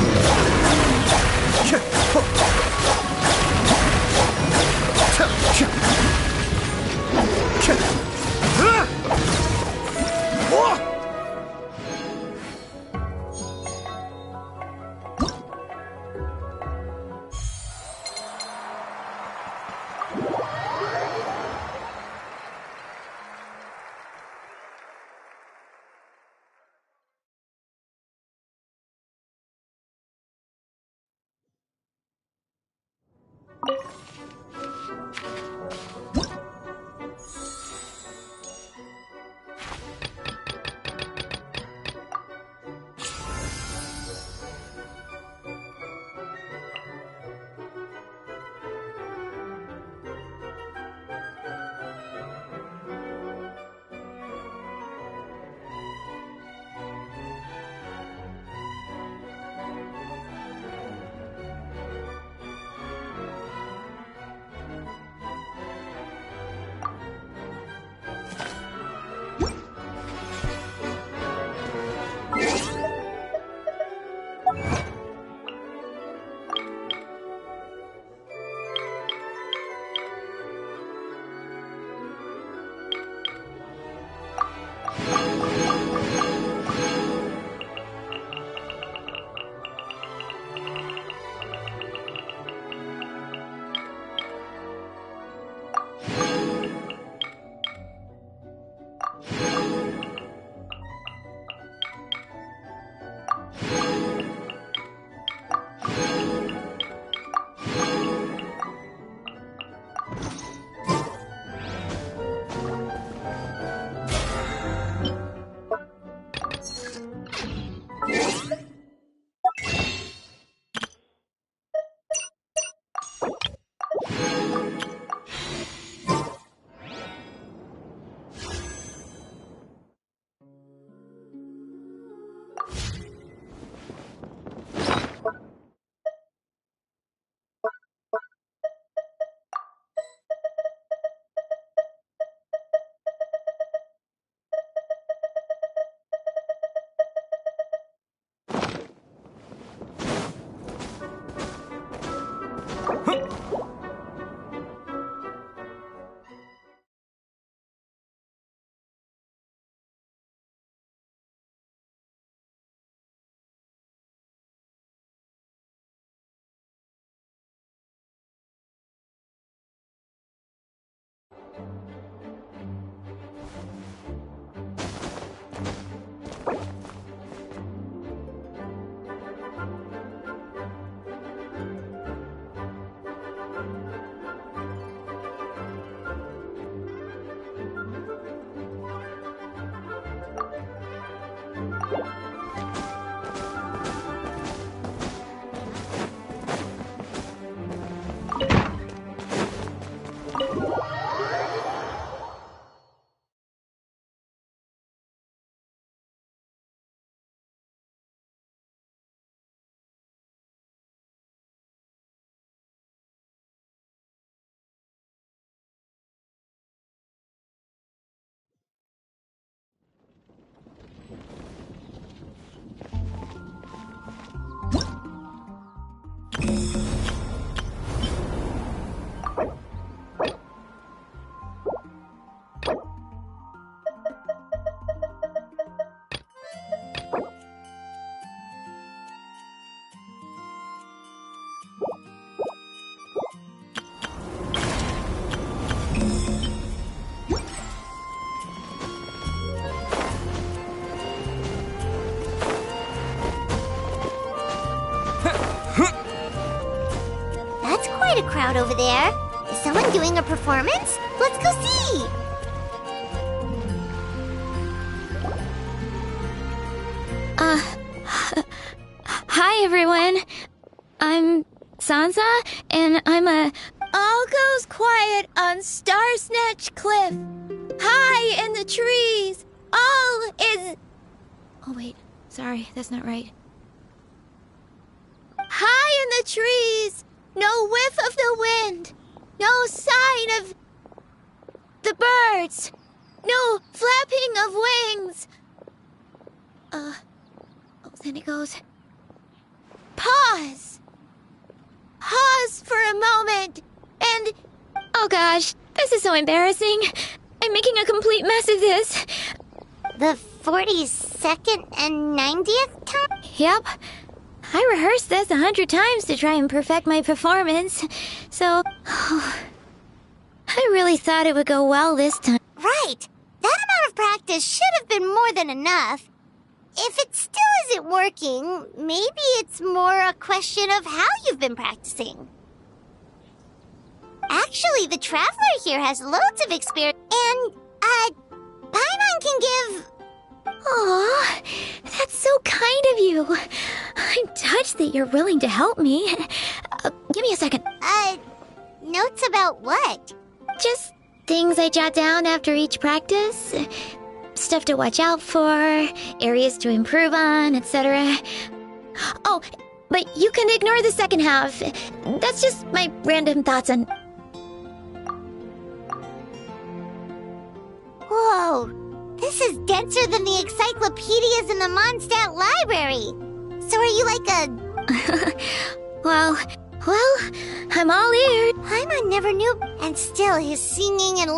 Speaker 3: A crowd over there. Is someone doing a performance? Let's go see!
Speaker 11: Hi everyone. I'm Sansa, and I'm a... All goes quiet on Star Snatch Cliff. High in the trees. All is... Oh, wait. Sorry, that's not right. High in the trees. No whiff of the wind. No sign of the birds. No flapping of wings. Oh, then it goes. Pause. Pause for a moment, and... Oh gosh, this is so embarrassing. I'm making a complete mess of this.
Speaker 3: The 42nd and 90th time?
Speaker 11: Yep. I rehearsed this 100 times to try and perfect my performance, so... I really thought it would go well this time.
Speaker 3: Right. That amount of practice should have been more than enough. If it still isn't working, maybe it's more a question of how you've been practicing. Actually, the Traveler here has loads of experience, and, Paimon can give...
Speaker 11: Aw, that's so kind of you. I'm touched that you're willing to help me. Give me a second.
Speaker 3: Notes about what?
Speaker 11: Just things I jot down after each practice. Stuff to watch out for, areas to improve on, etc. Oh, but you can ignore the second half. That's just my random thoughts on...
Speaker 3: Whoa, this is denser than the encyclopedias in the Mondstadt library. So are you like a...
Speaker 11: Well, I'm all eared.
Speaker 3: Paimon never knew, and still his singing and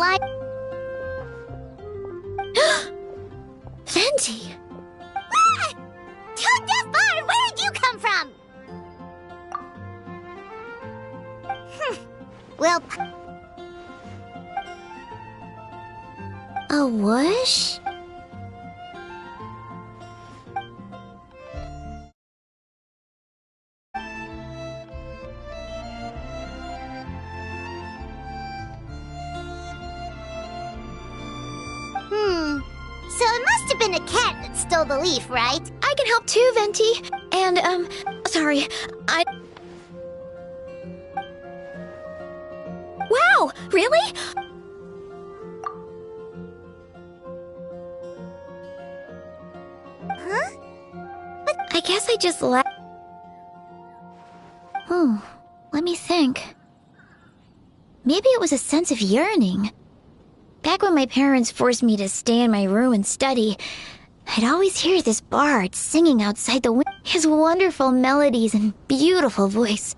Speaker 11: Venti!
Speaker 3: Ah! Toad Death Bard, where did you come from? Well...
Speaker 11: A whoosh?
Speaker 3: So it must have been a cat that stole the leaf, right?
Speaker 11: I can help too, Venti. And, sorry, Wow, really?
Speaker 3: Huh?
Speaker 11: I guess I just let... Let me think. Maybe it was a sense of yearning. Back when my parents forced me to stay in my room and study, I'd always hear this bard singing outside the window. His wonderful melodies and beautiful voice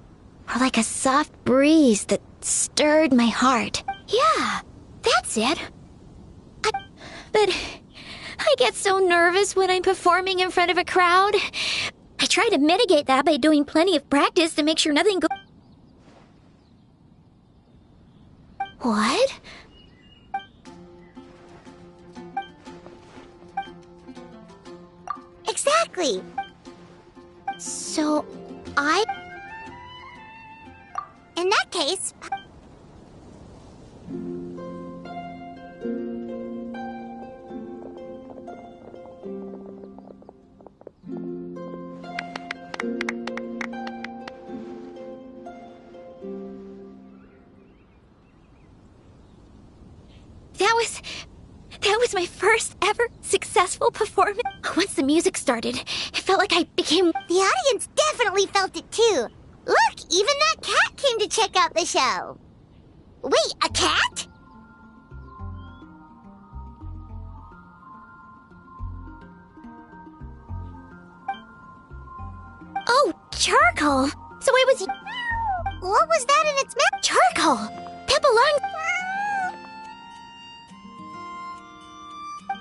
Speaker 11: were like a soft breeze that stirred my heart. Yeah, that's it. But I get so nervous when I'm performing in front of a crowd. I try to mitigate that by doing plenty of practice to make sure nothing goes... What?
Speaker 3: Exactly.
Speaker 11: So,
Speaker 3: In that case...
Speaker 11: That was my first ever successful performance. Once the music started, it felt like I became...
Speaker 3: The audience definitely felt it too. Look, even that cat came to check out the show. Wait, a cat?
Speaker 11: Oh, charcoal. So it was...
Speaker 3: What was that in its mouth?
Speaker 11: Charcoal. That belongs...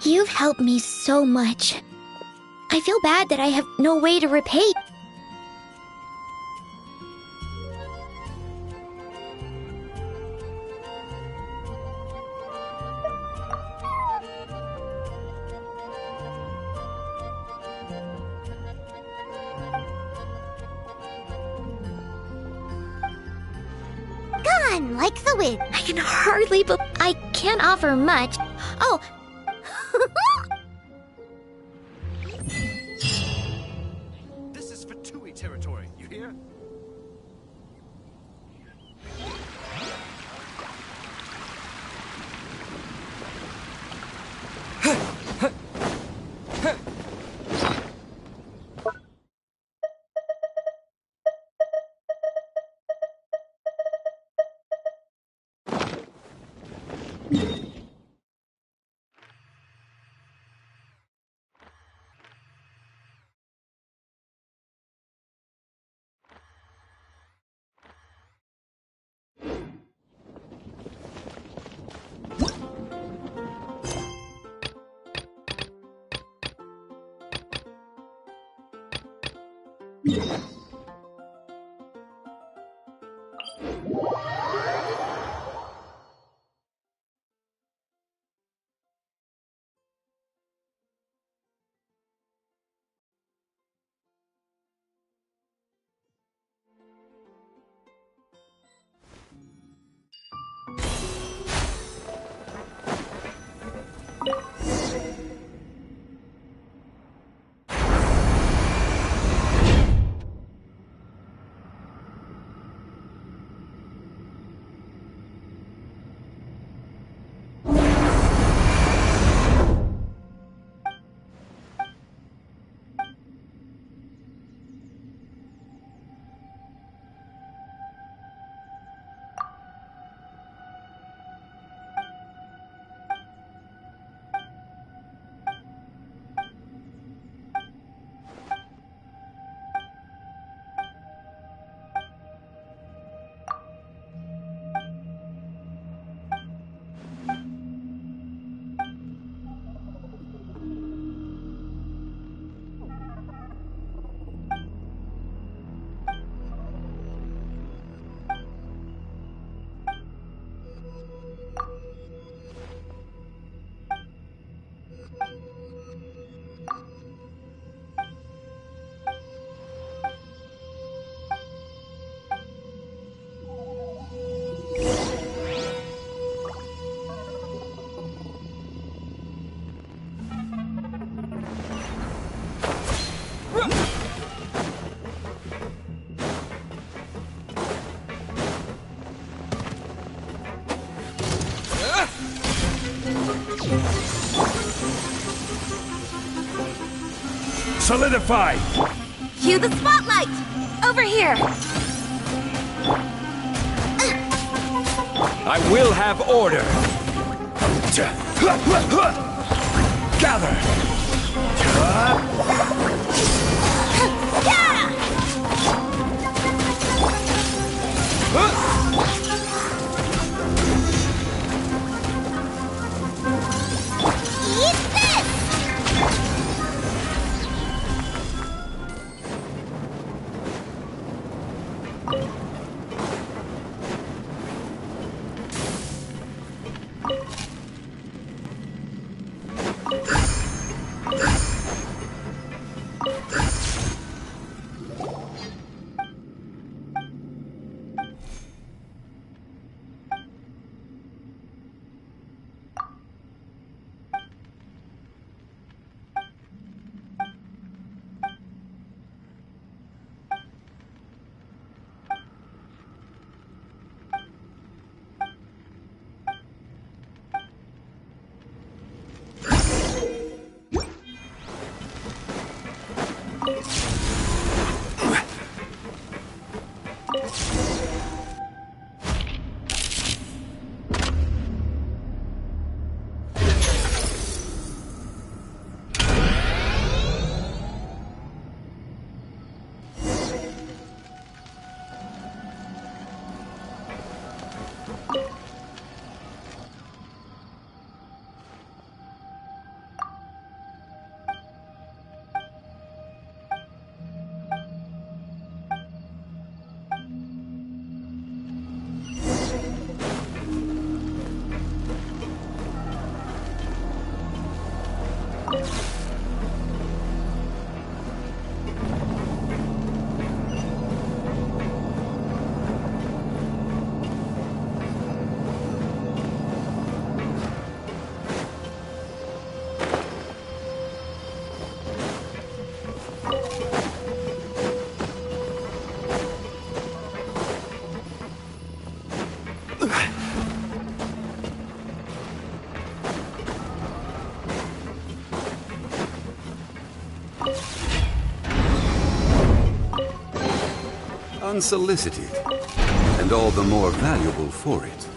Speaker 11: You've helped me so much. I feel bad that I have no way to repay.
Speaker 3: Gone like the wind.
Speaker 11: I can hardly believe I can't offer much. Oh,
Speaker 15: This is for Tui territory, you hear? Solidify!
Speaker 4: Cue the spotlight! Over here!
Speaker 15: I will have order! Gather!
Speaker 1: Unsolicited, and all the more valuable for it.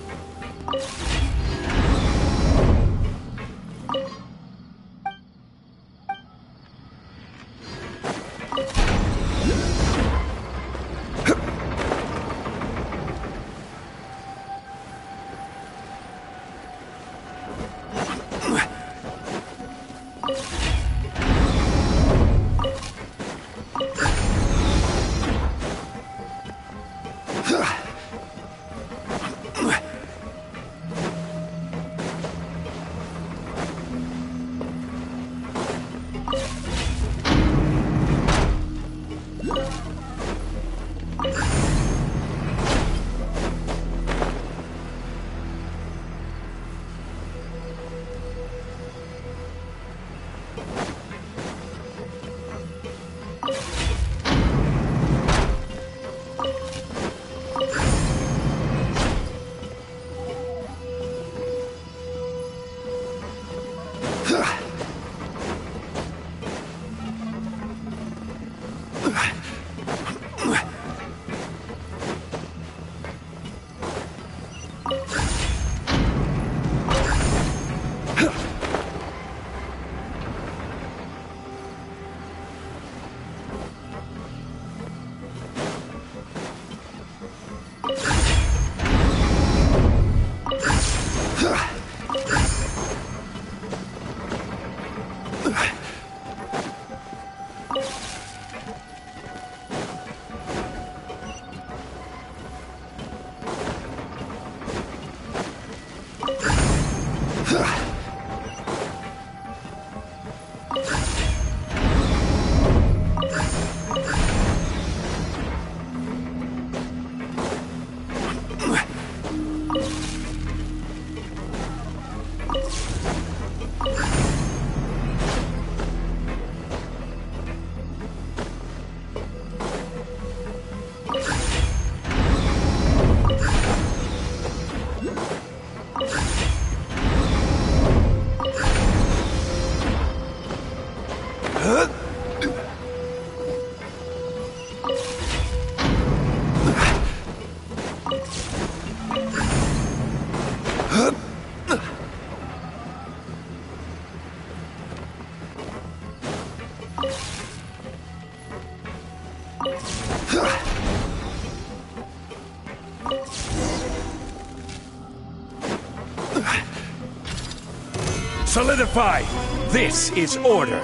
Speaker 15: Solidify! This is order!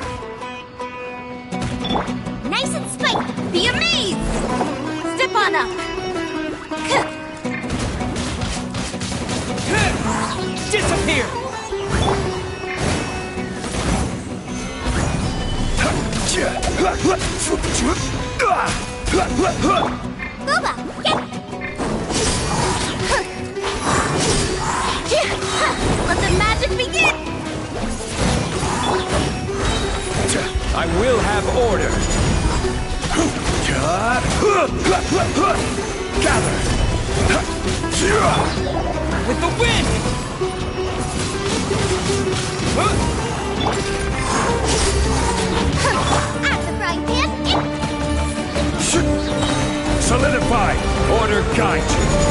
Speaker 4: Nice and spiked! Be amazed! Step on up!
Speaker 14: Disappear!
Speaker 4: Booba, get! Let the magic begin!
Speaker 15: I will have order! Gather!
Speaker 14: With the wind!
Speaker 4: At the frying pan,
Speaker 15: Solidify! Order guide you!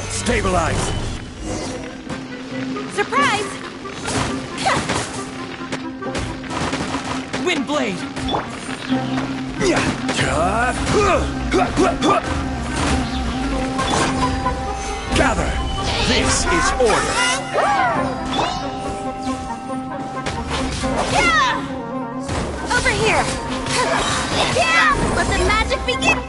Speaker 15: Stabilize!
Speaker 6: Surprise!
Speaker 14: Wind blade!
Speaker 15: Gather! This is order!
Speaker 4: Over here! Let the magic begin!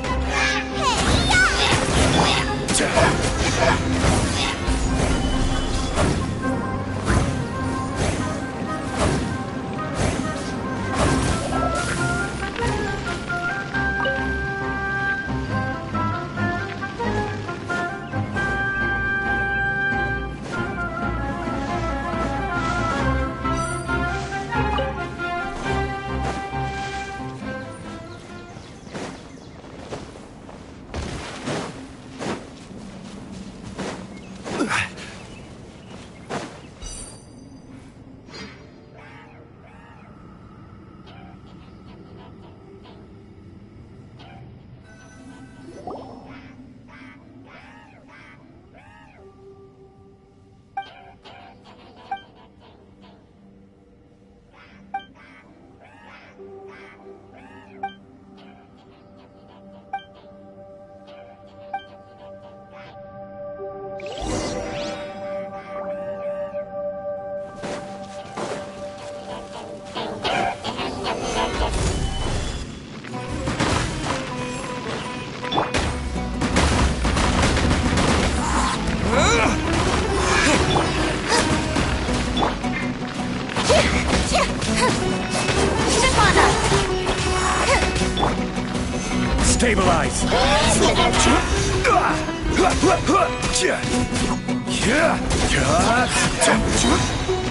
Speaker 15: Stabilize!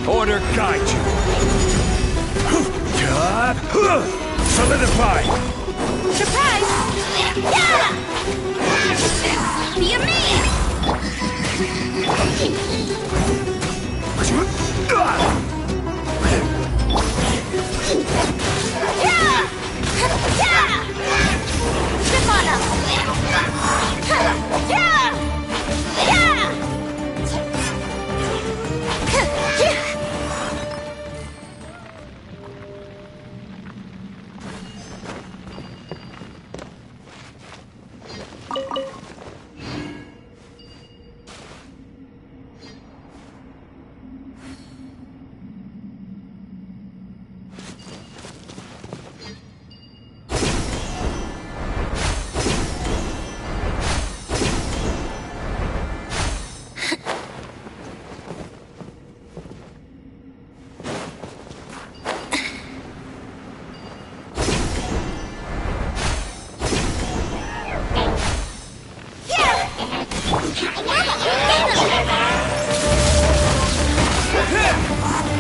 Speaker 15: Order guide you! Solidify!
Speaker 4: Surprise! Be amazed! Step on up!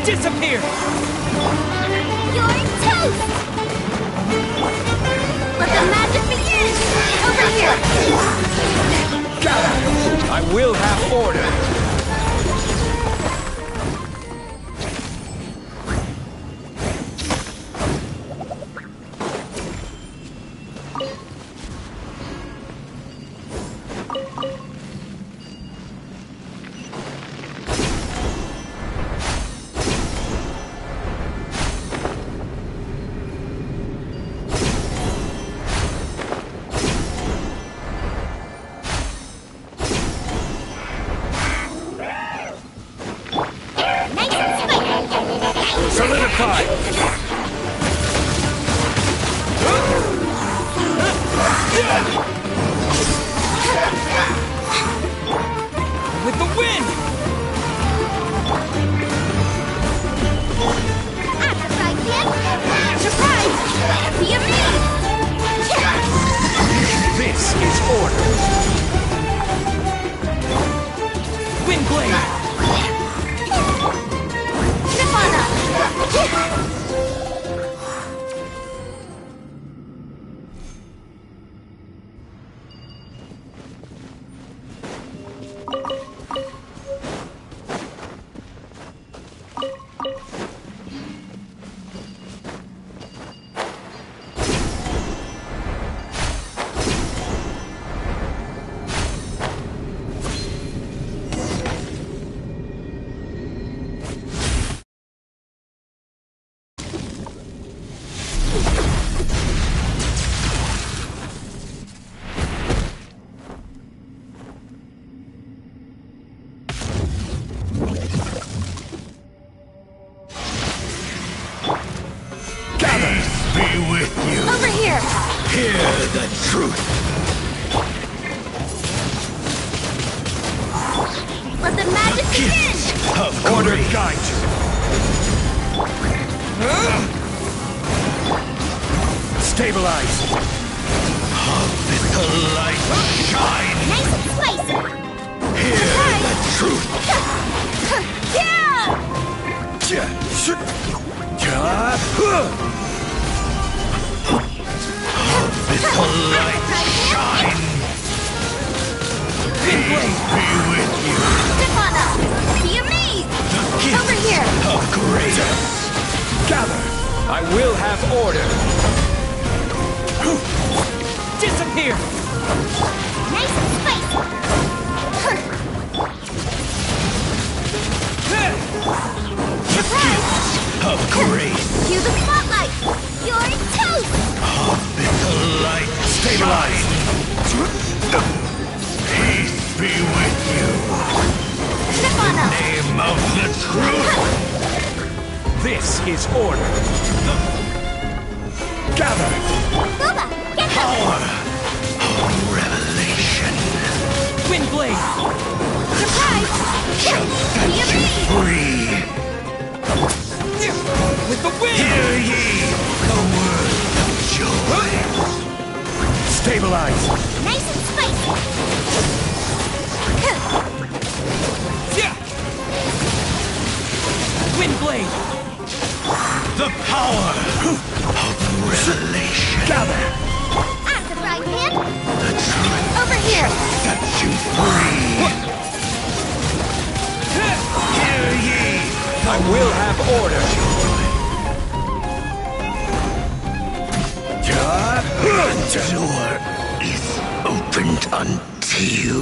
Speaker 14: Disappear!
Speaker 4: You're toast! Let the magic begin! Over here!
Speaker 15: Gather! I will have order! Solidify!
Speaker 14: With the wind!
Speaker 4: Surprise! Be amazed!
Speaker 15: This is order!
Speaker 14: Wind blade!
Speaker 15: Hear the truth.
Speaker 4: Let the magic begin!
Speaker 15: Order guide you. Stabilize. Let the light shine.
Speaker 4: Nice and spicy!
Speaker 15: Hear the truth.
Speaker 4: Yeah!
Speaker 15: Let the light shine. Peace be with you.
Speaker 4: Step on up! Be amazed! Over here!
Speaker 15: Of greater. Gather.
Speaker 14: I will have order. Disappear!
Speaker 4: Nice and spicy! Surprise!
Speaker 15: Of grace.
Speaker 4: Cue the spotlight! You're toast!
Speaker 15: Let the light stabilize. Peace be with you.
Speaker 4: Step on up!
Speaker 15: Name of the truth.
Speaker 14: This is order.
Speaker 15: Gather.
Speaker 4: Booba, get them!
Speaker 15: Power of revelation.
Speaker 14: Windblade!
Speaker 4: Surprise!
Speaker 15: Shall set you free.
Speaker 14: With the wind!
Speaker 15: Hear ye the word of joy. Stabilize.
Speaker 4: Nice and spicy!
Speaker 14: Windblade!
Speaker 15: The power of revelation. Gather.
Speaker 4: Acid right hand!
Speaker 15: The truth
Speaker 4: Over here!
Speaker 15: set you free. Hear ye.
Speaker 14: I will have order.
Speaker 15: The door is opened unto you.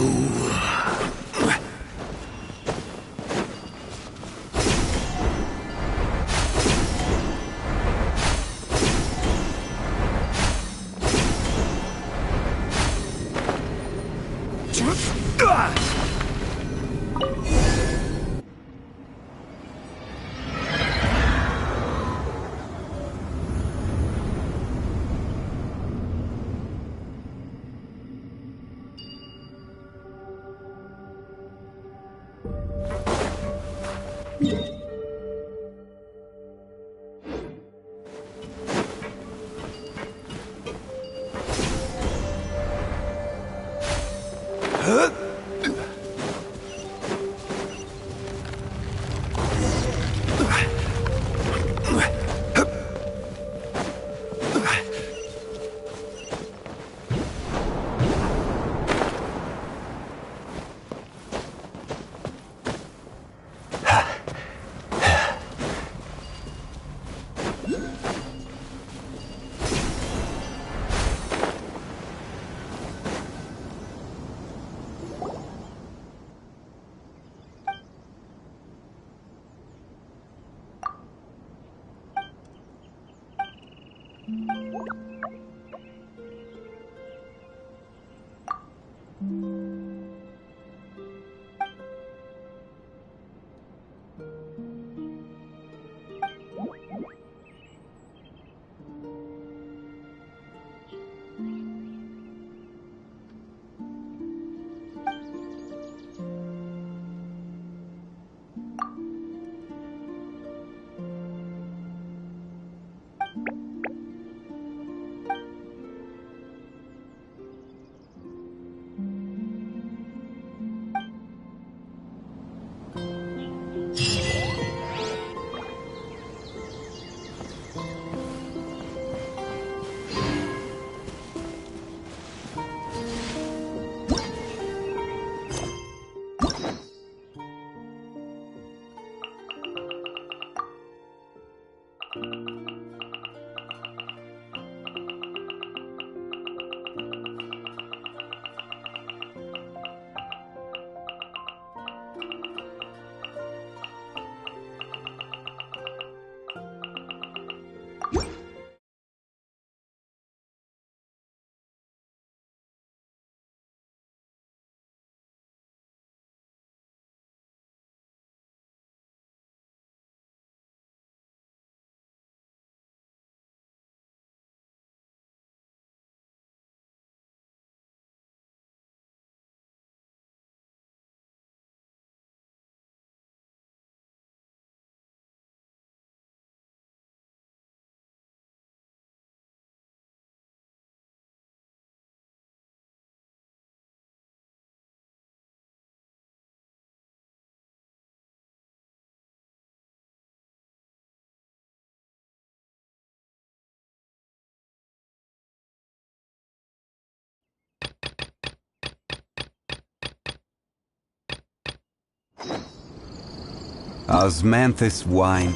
Speaker 1: Osmanthus wine.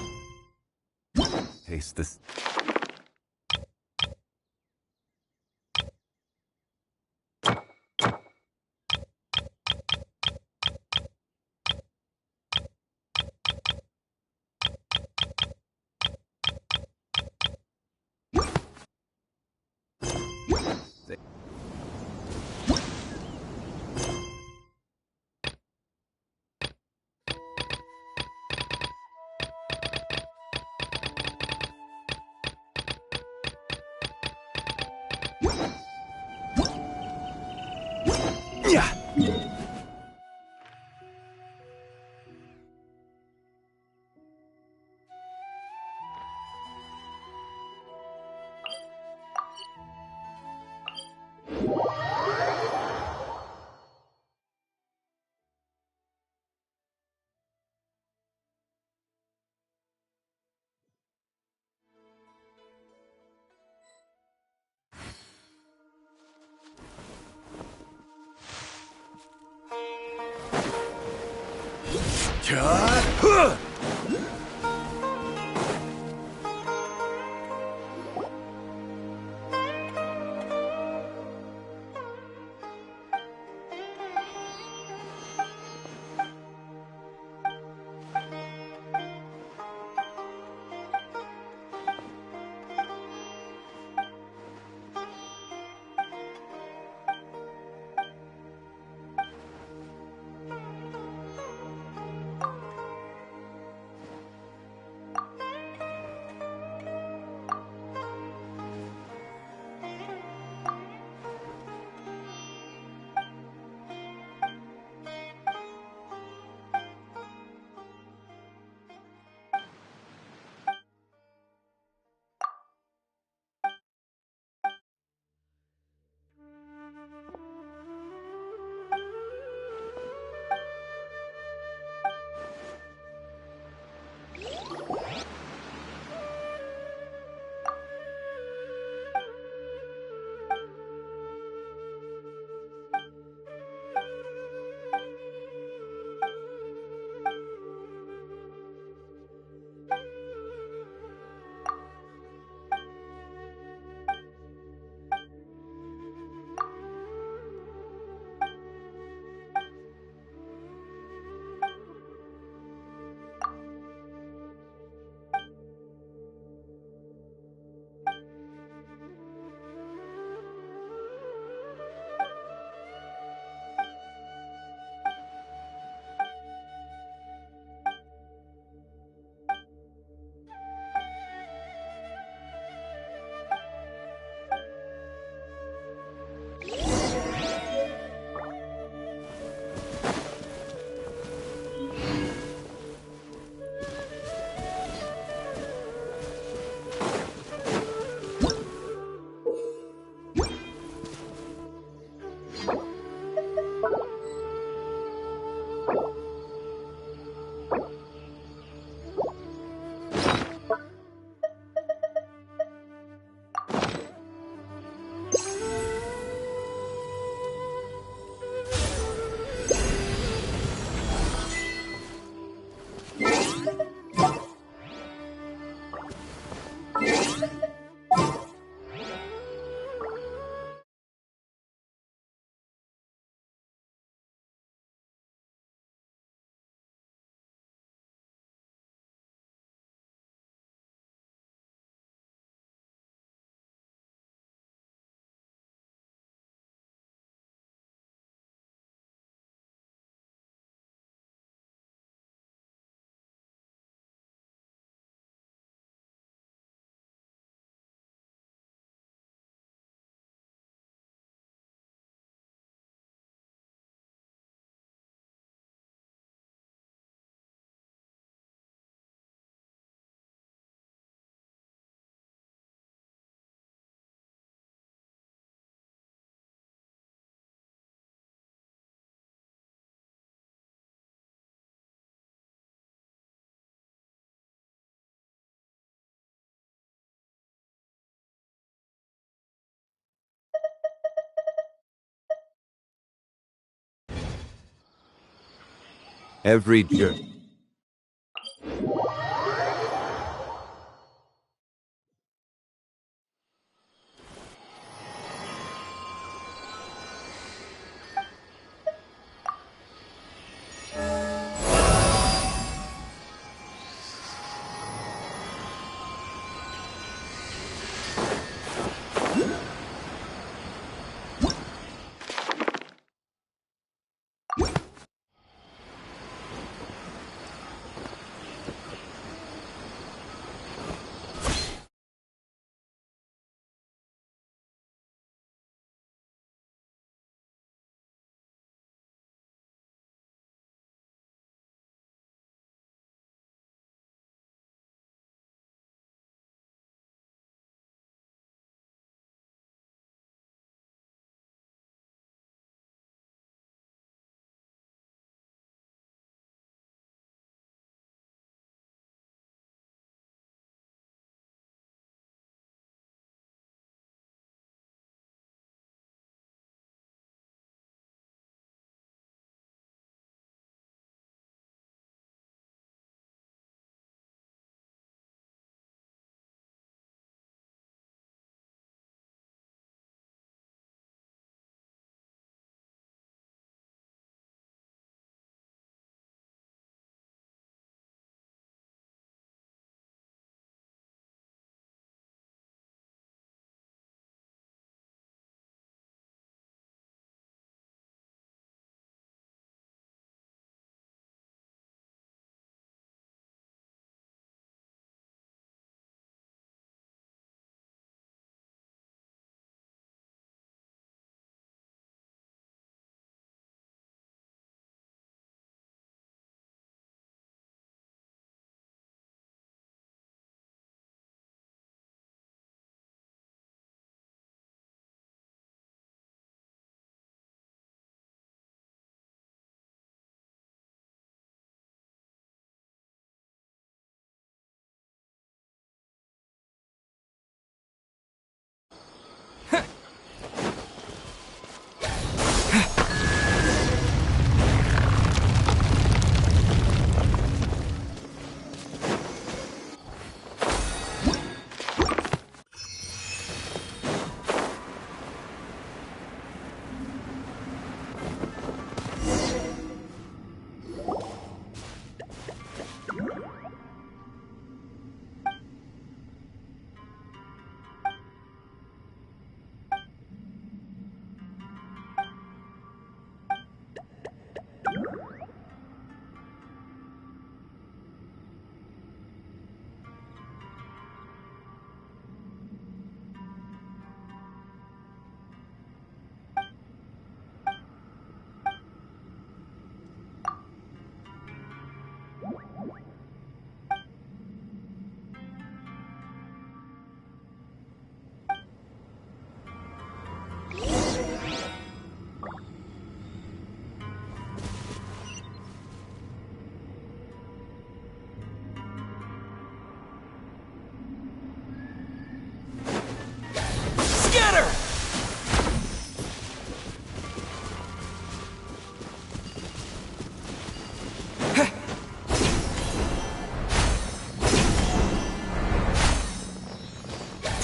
Speaker 1: Taste this. Every year.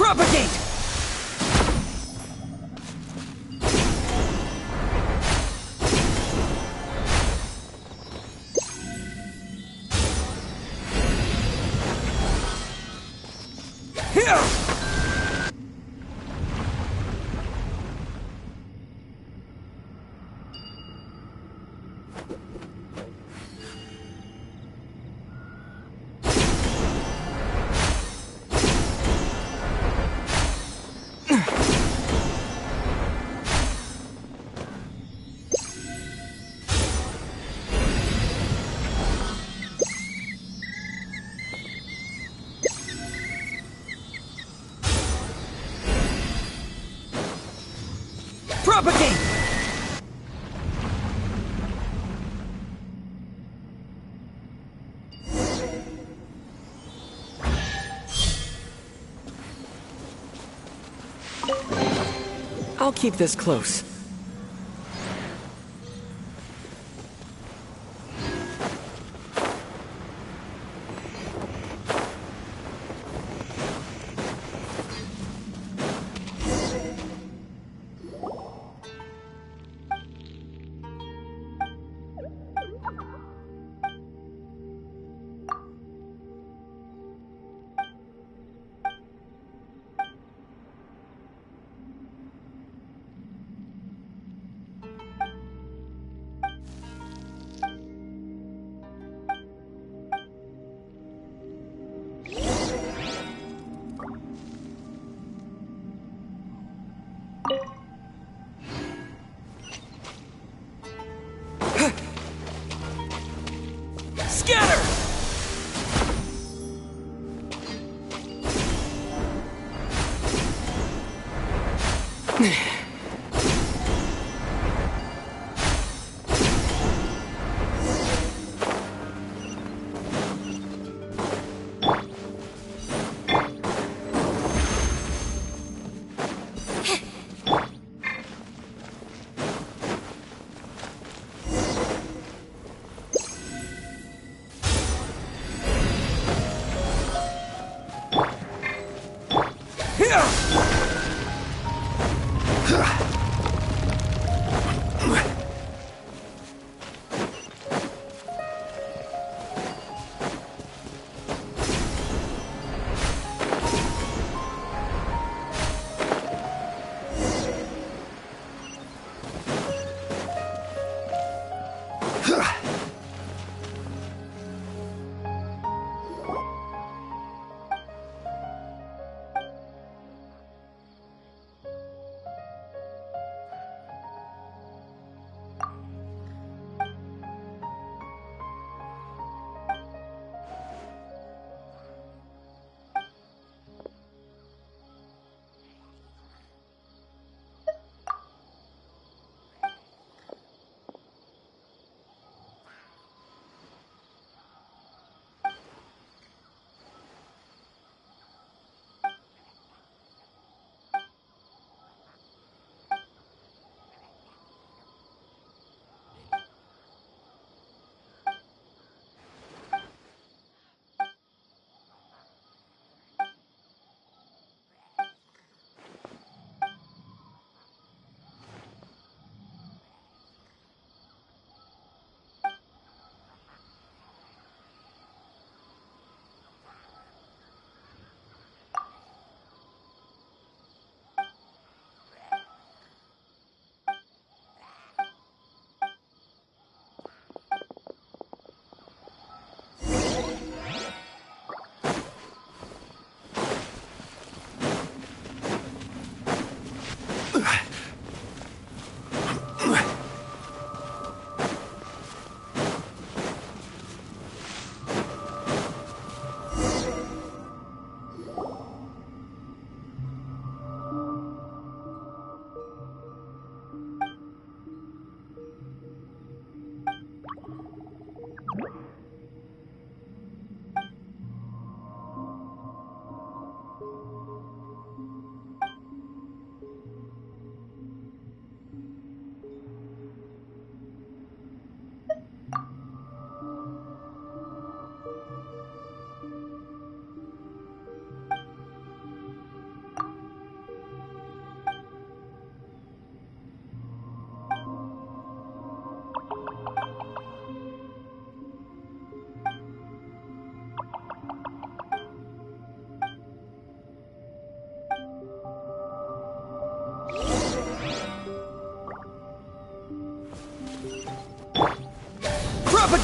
Speaker 14: Propagate! Propagate!
Speaker 8: I'll keep this close.
Speaker 14: Scatter!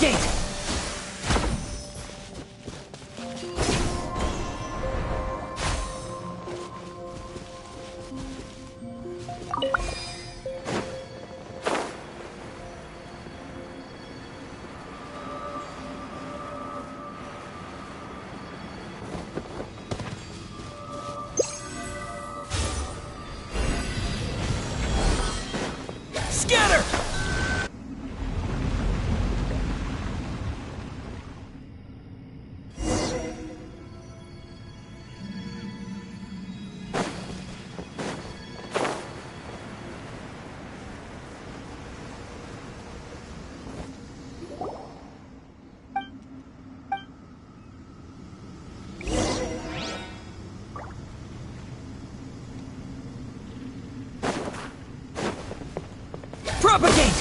Speaker 14: Propagate!
Speaker 15: Scatter!
Speaker 14: Propagate!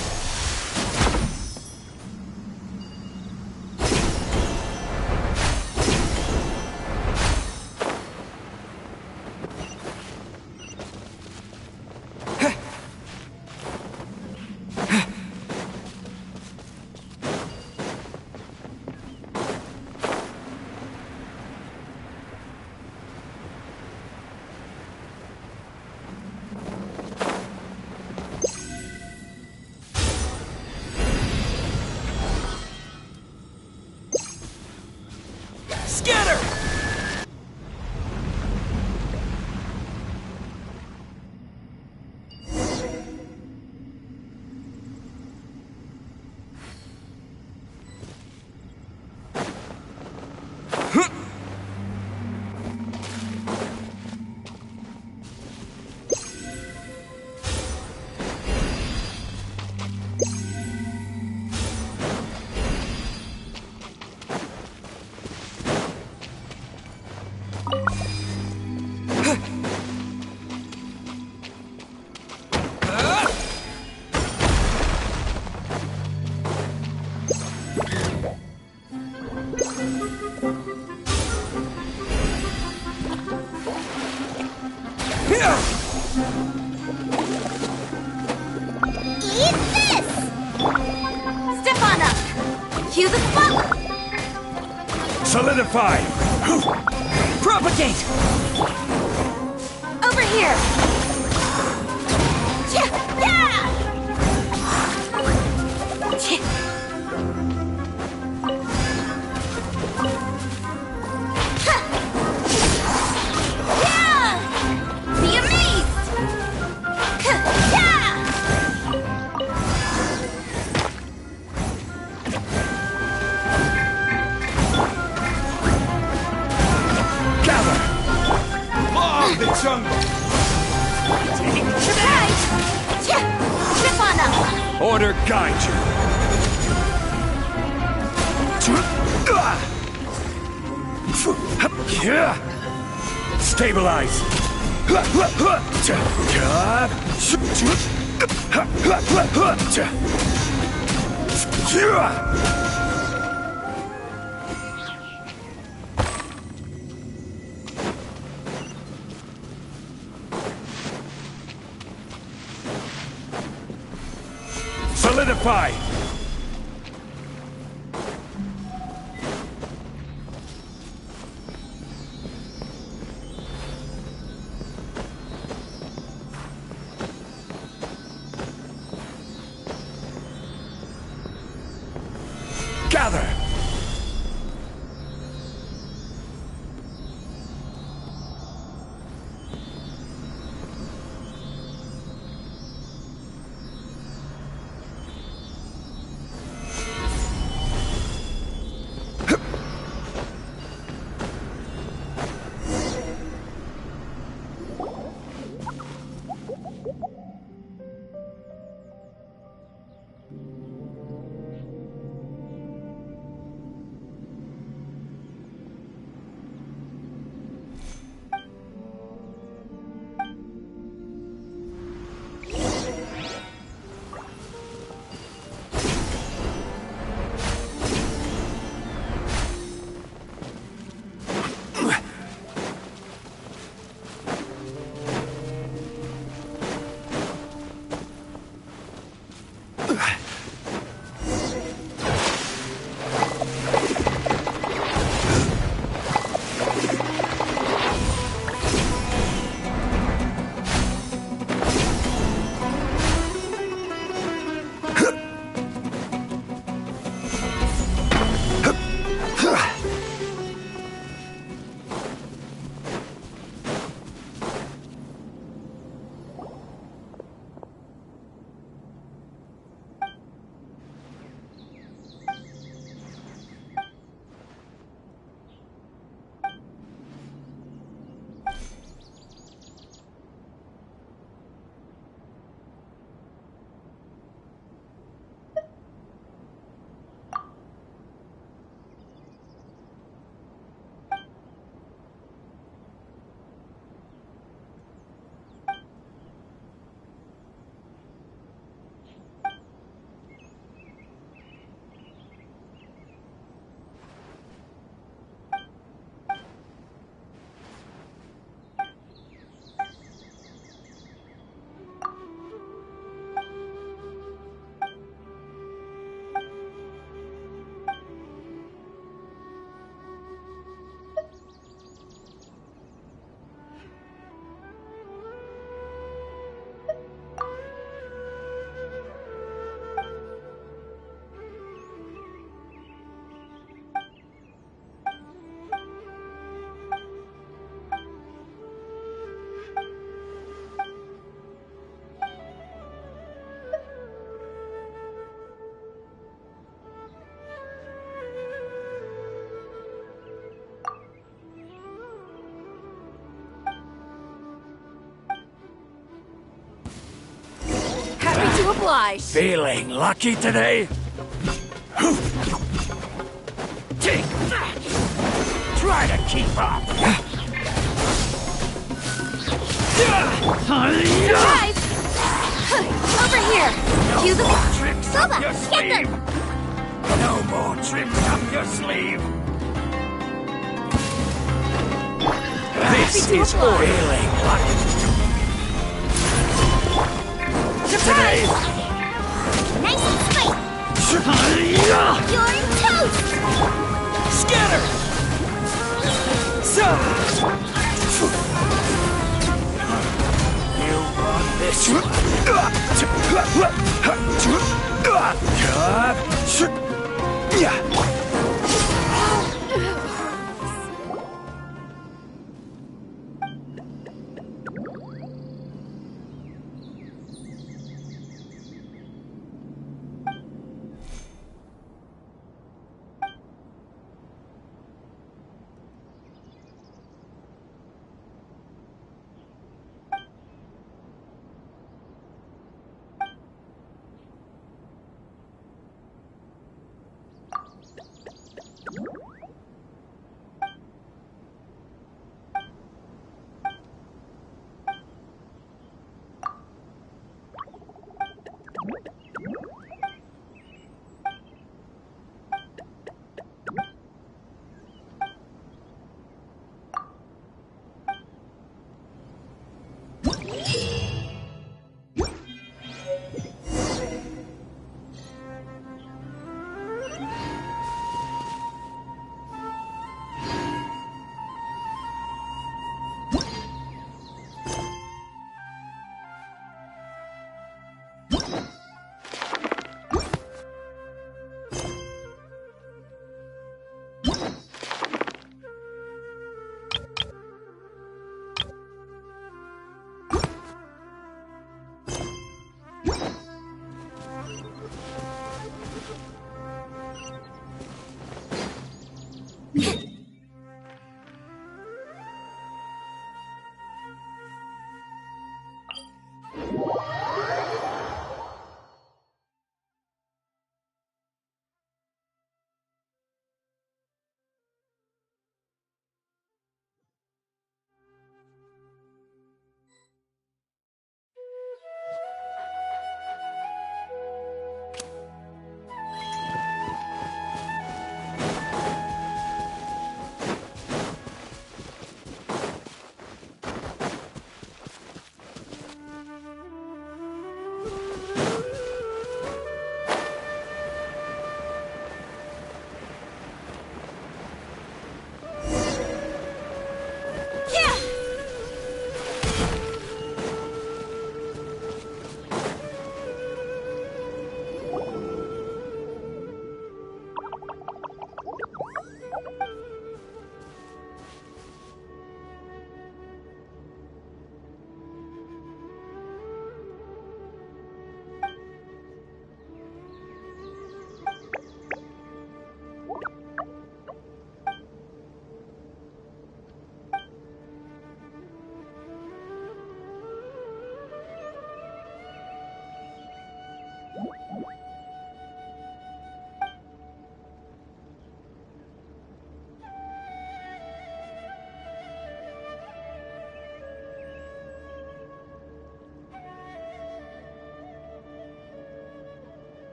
Speaker 15: Scatter!
Speaker 3: Eat this!
Speaker 4: Step on up! Cue the spot!
Speaker 15: Solidify!
Speaker 14: Propagate!
Speaker 4: Over here! Yeah! Be amazed!
Speaker 15: Gather! Law of the jungle!
Speaker 4: Right! Trip on up!
Speaker 15: Order guide you! Stabilize! Solidify! Gather!
Speaker 7: to oblige.
Speaker 15: Feeling lucky today? Take that! Try to keep up!
Speaker 4: Surprise! Over here! Cue the
Speaker 15: Tricks
Speaker 4: Boba,
Speaker 15: up your
Speaker 4: get
Speaker 15: sleeve!
Speaker 4: them!
Speaker 15: No more tricks up your sleeve! This is feeling lucky! Today!
Speaker 3: Nice and straight. You're toast.
Speaker 15: Scatter! You want this?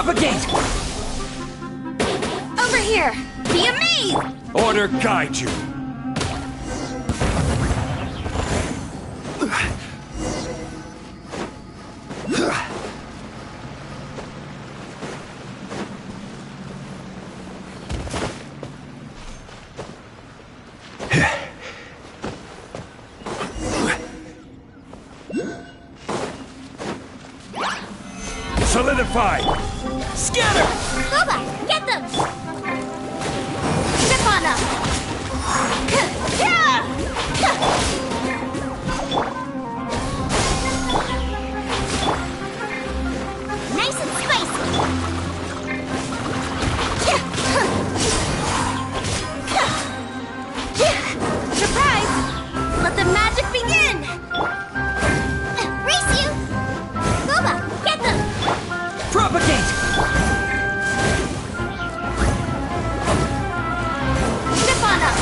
Speaker 14: Propagate!
Speaker 4: Over here! Be amazed!
Speaker 15: Order guide you. Solidify!
Speaker 14: Scatter!
Speaker 3: Boba, get them!
Speaker 4: Step on up!
Speaker 3: Nice and spicy!
Speaker 4: Surprise! Let the magic begin!
Speaker 3: Race you! Boba, get them!
Speaker 14: Propagate!
Speaker 4: Step on up!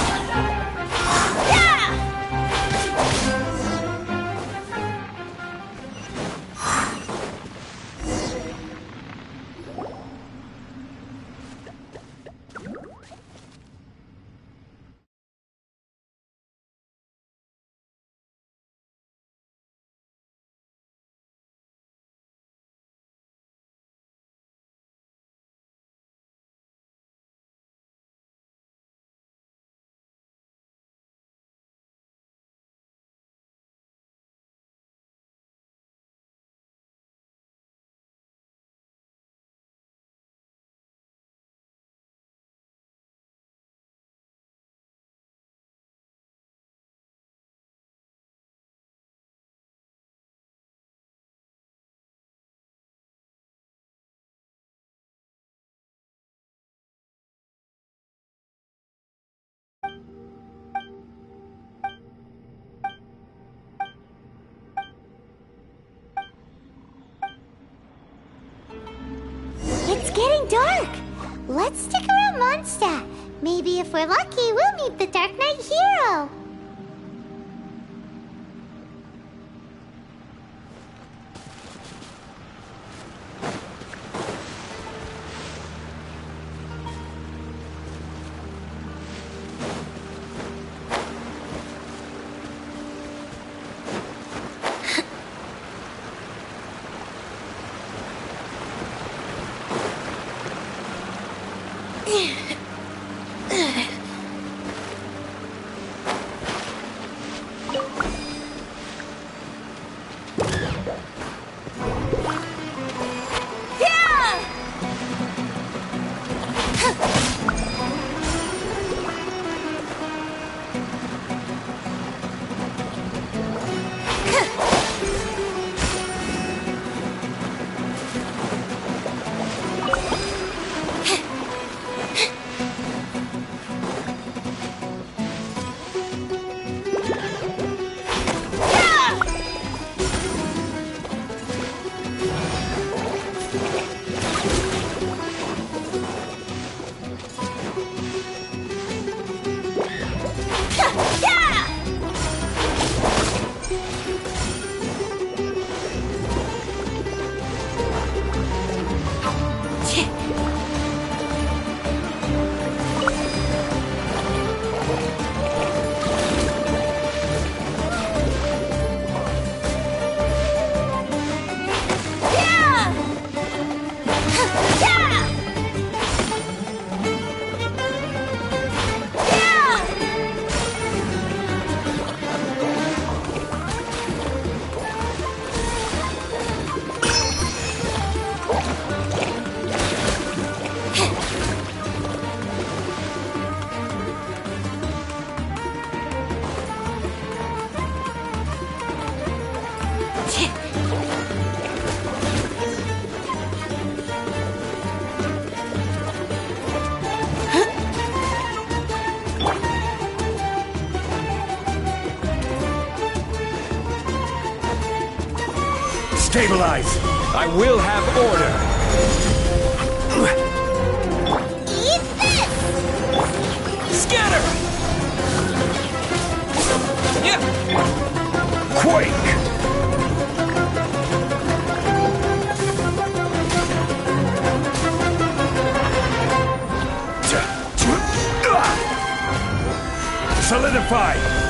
Speaker 3: It's getting dark. Let's stick around Mondstadt. Maybe if we're lucky, we'll meet the Dark Knight hero.
Speaker 15: Stabilize! I will have order!
Speaker 3: Eat this!
Speaker 14: Scatter! Yeah!
Speaker 15: Quake! solidified!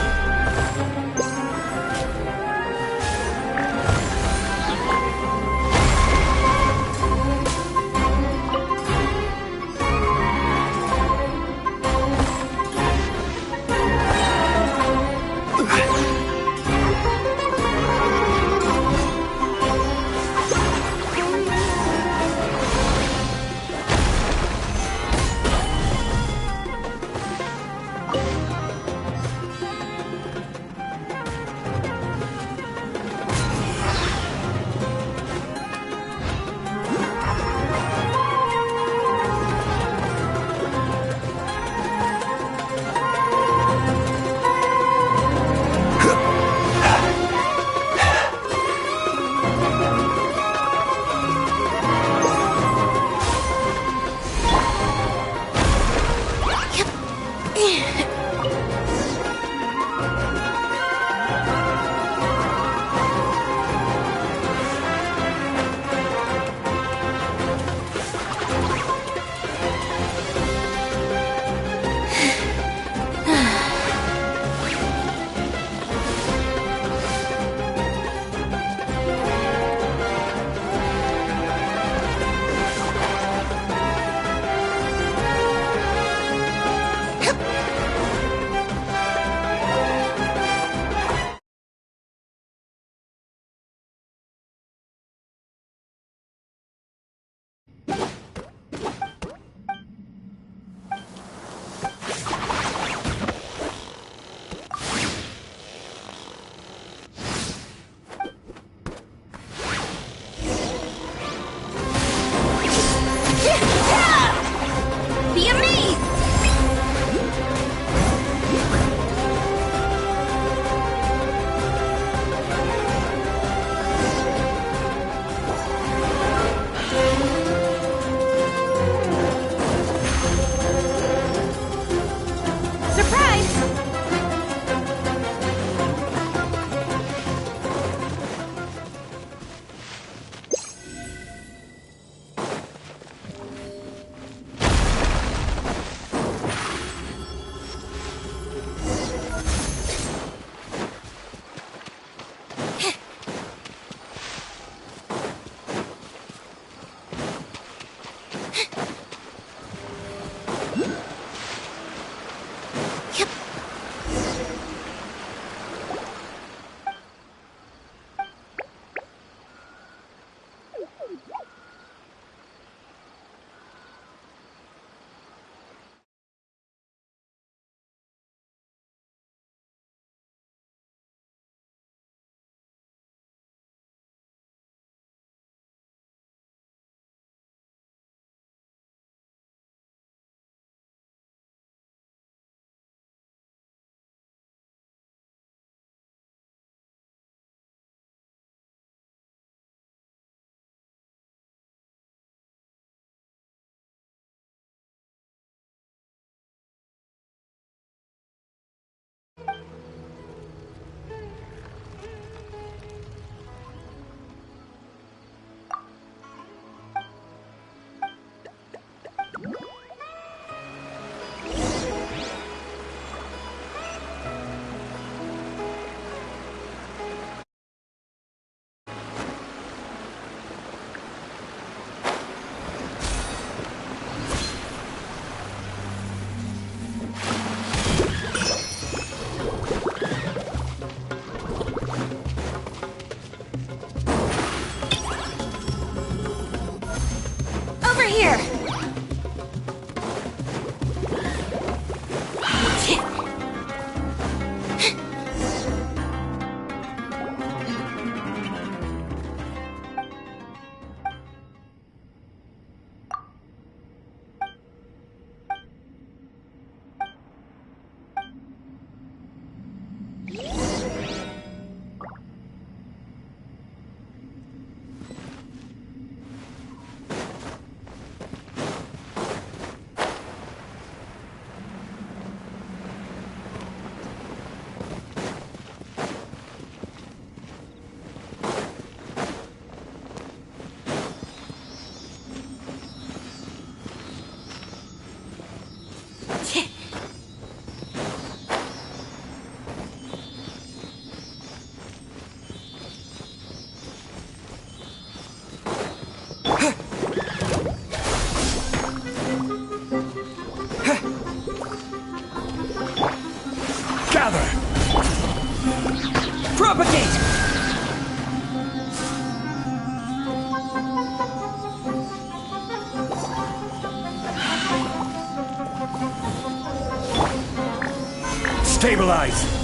Speaker 4: Be amazed! Surprise! Over here!
Speaker 15: Stabilize!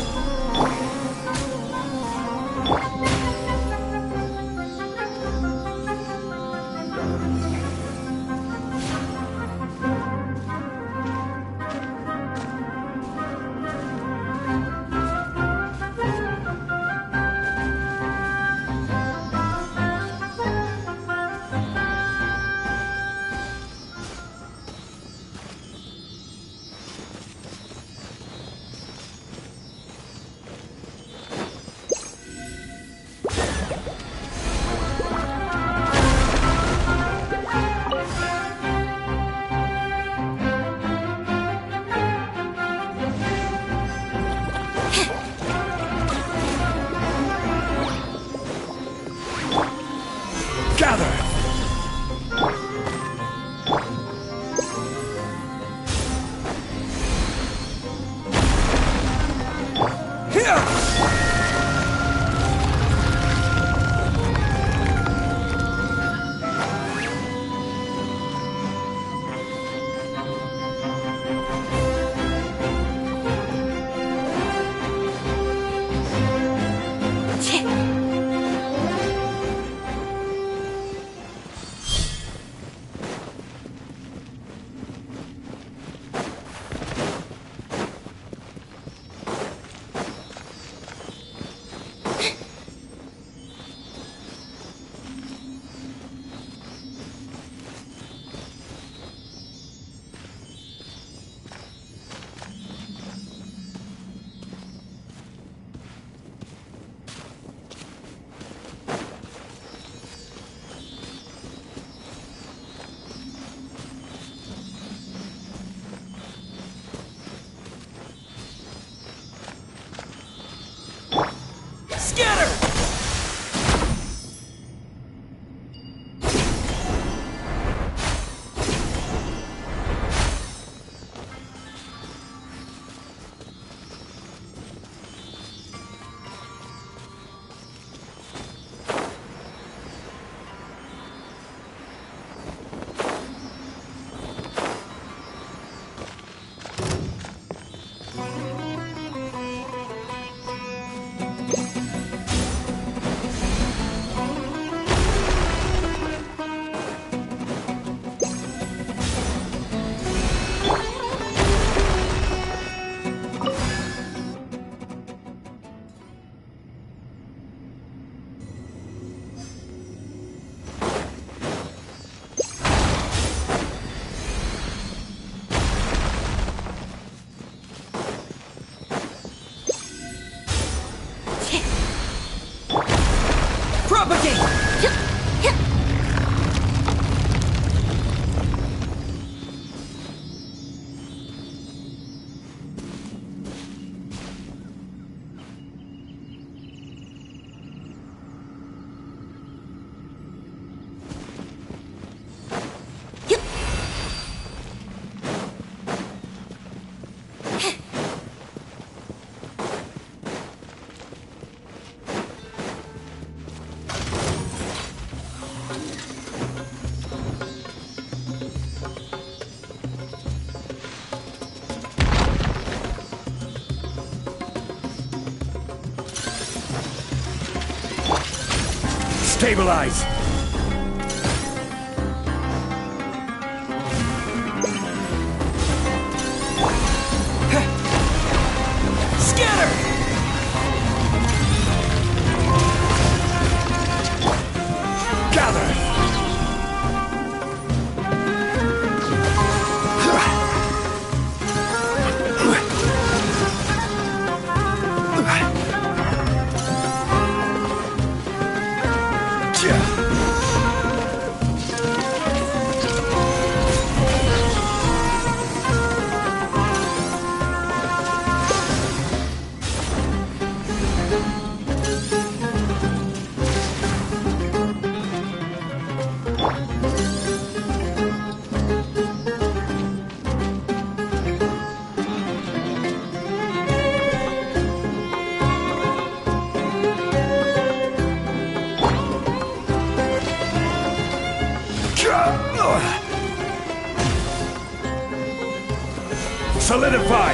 Speaker 15: Stabilize!
Speaker 14: Scatter!
Speaker 15: Gather! Solidify!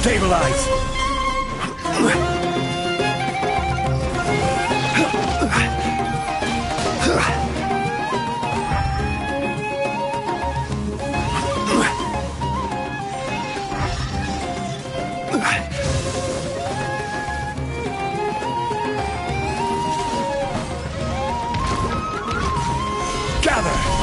Speaker 15: Stabilize! Gather!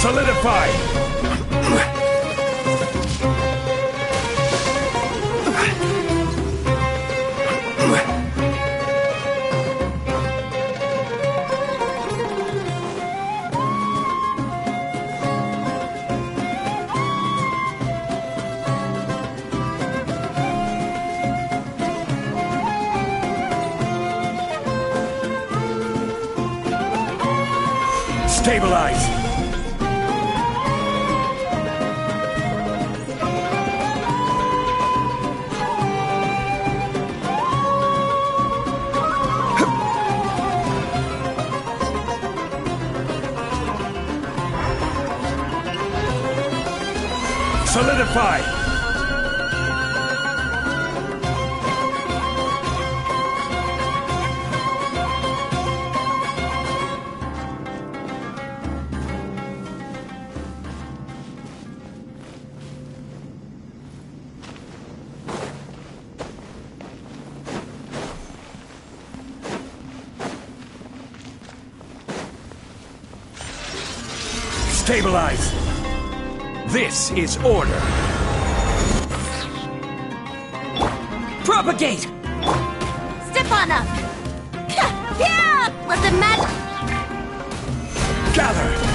Speaker 15: Solidify! Stabilize! Solidify! Stabilize! This is order!
Speaker 14: Propagate!
Speaker 4: Step on up! Yeah! Let the magic...
Speaker 15: Gather!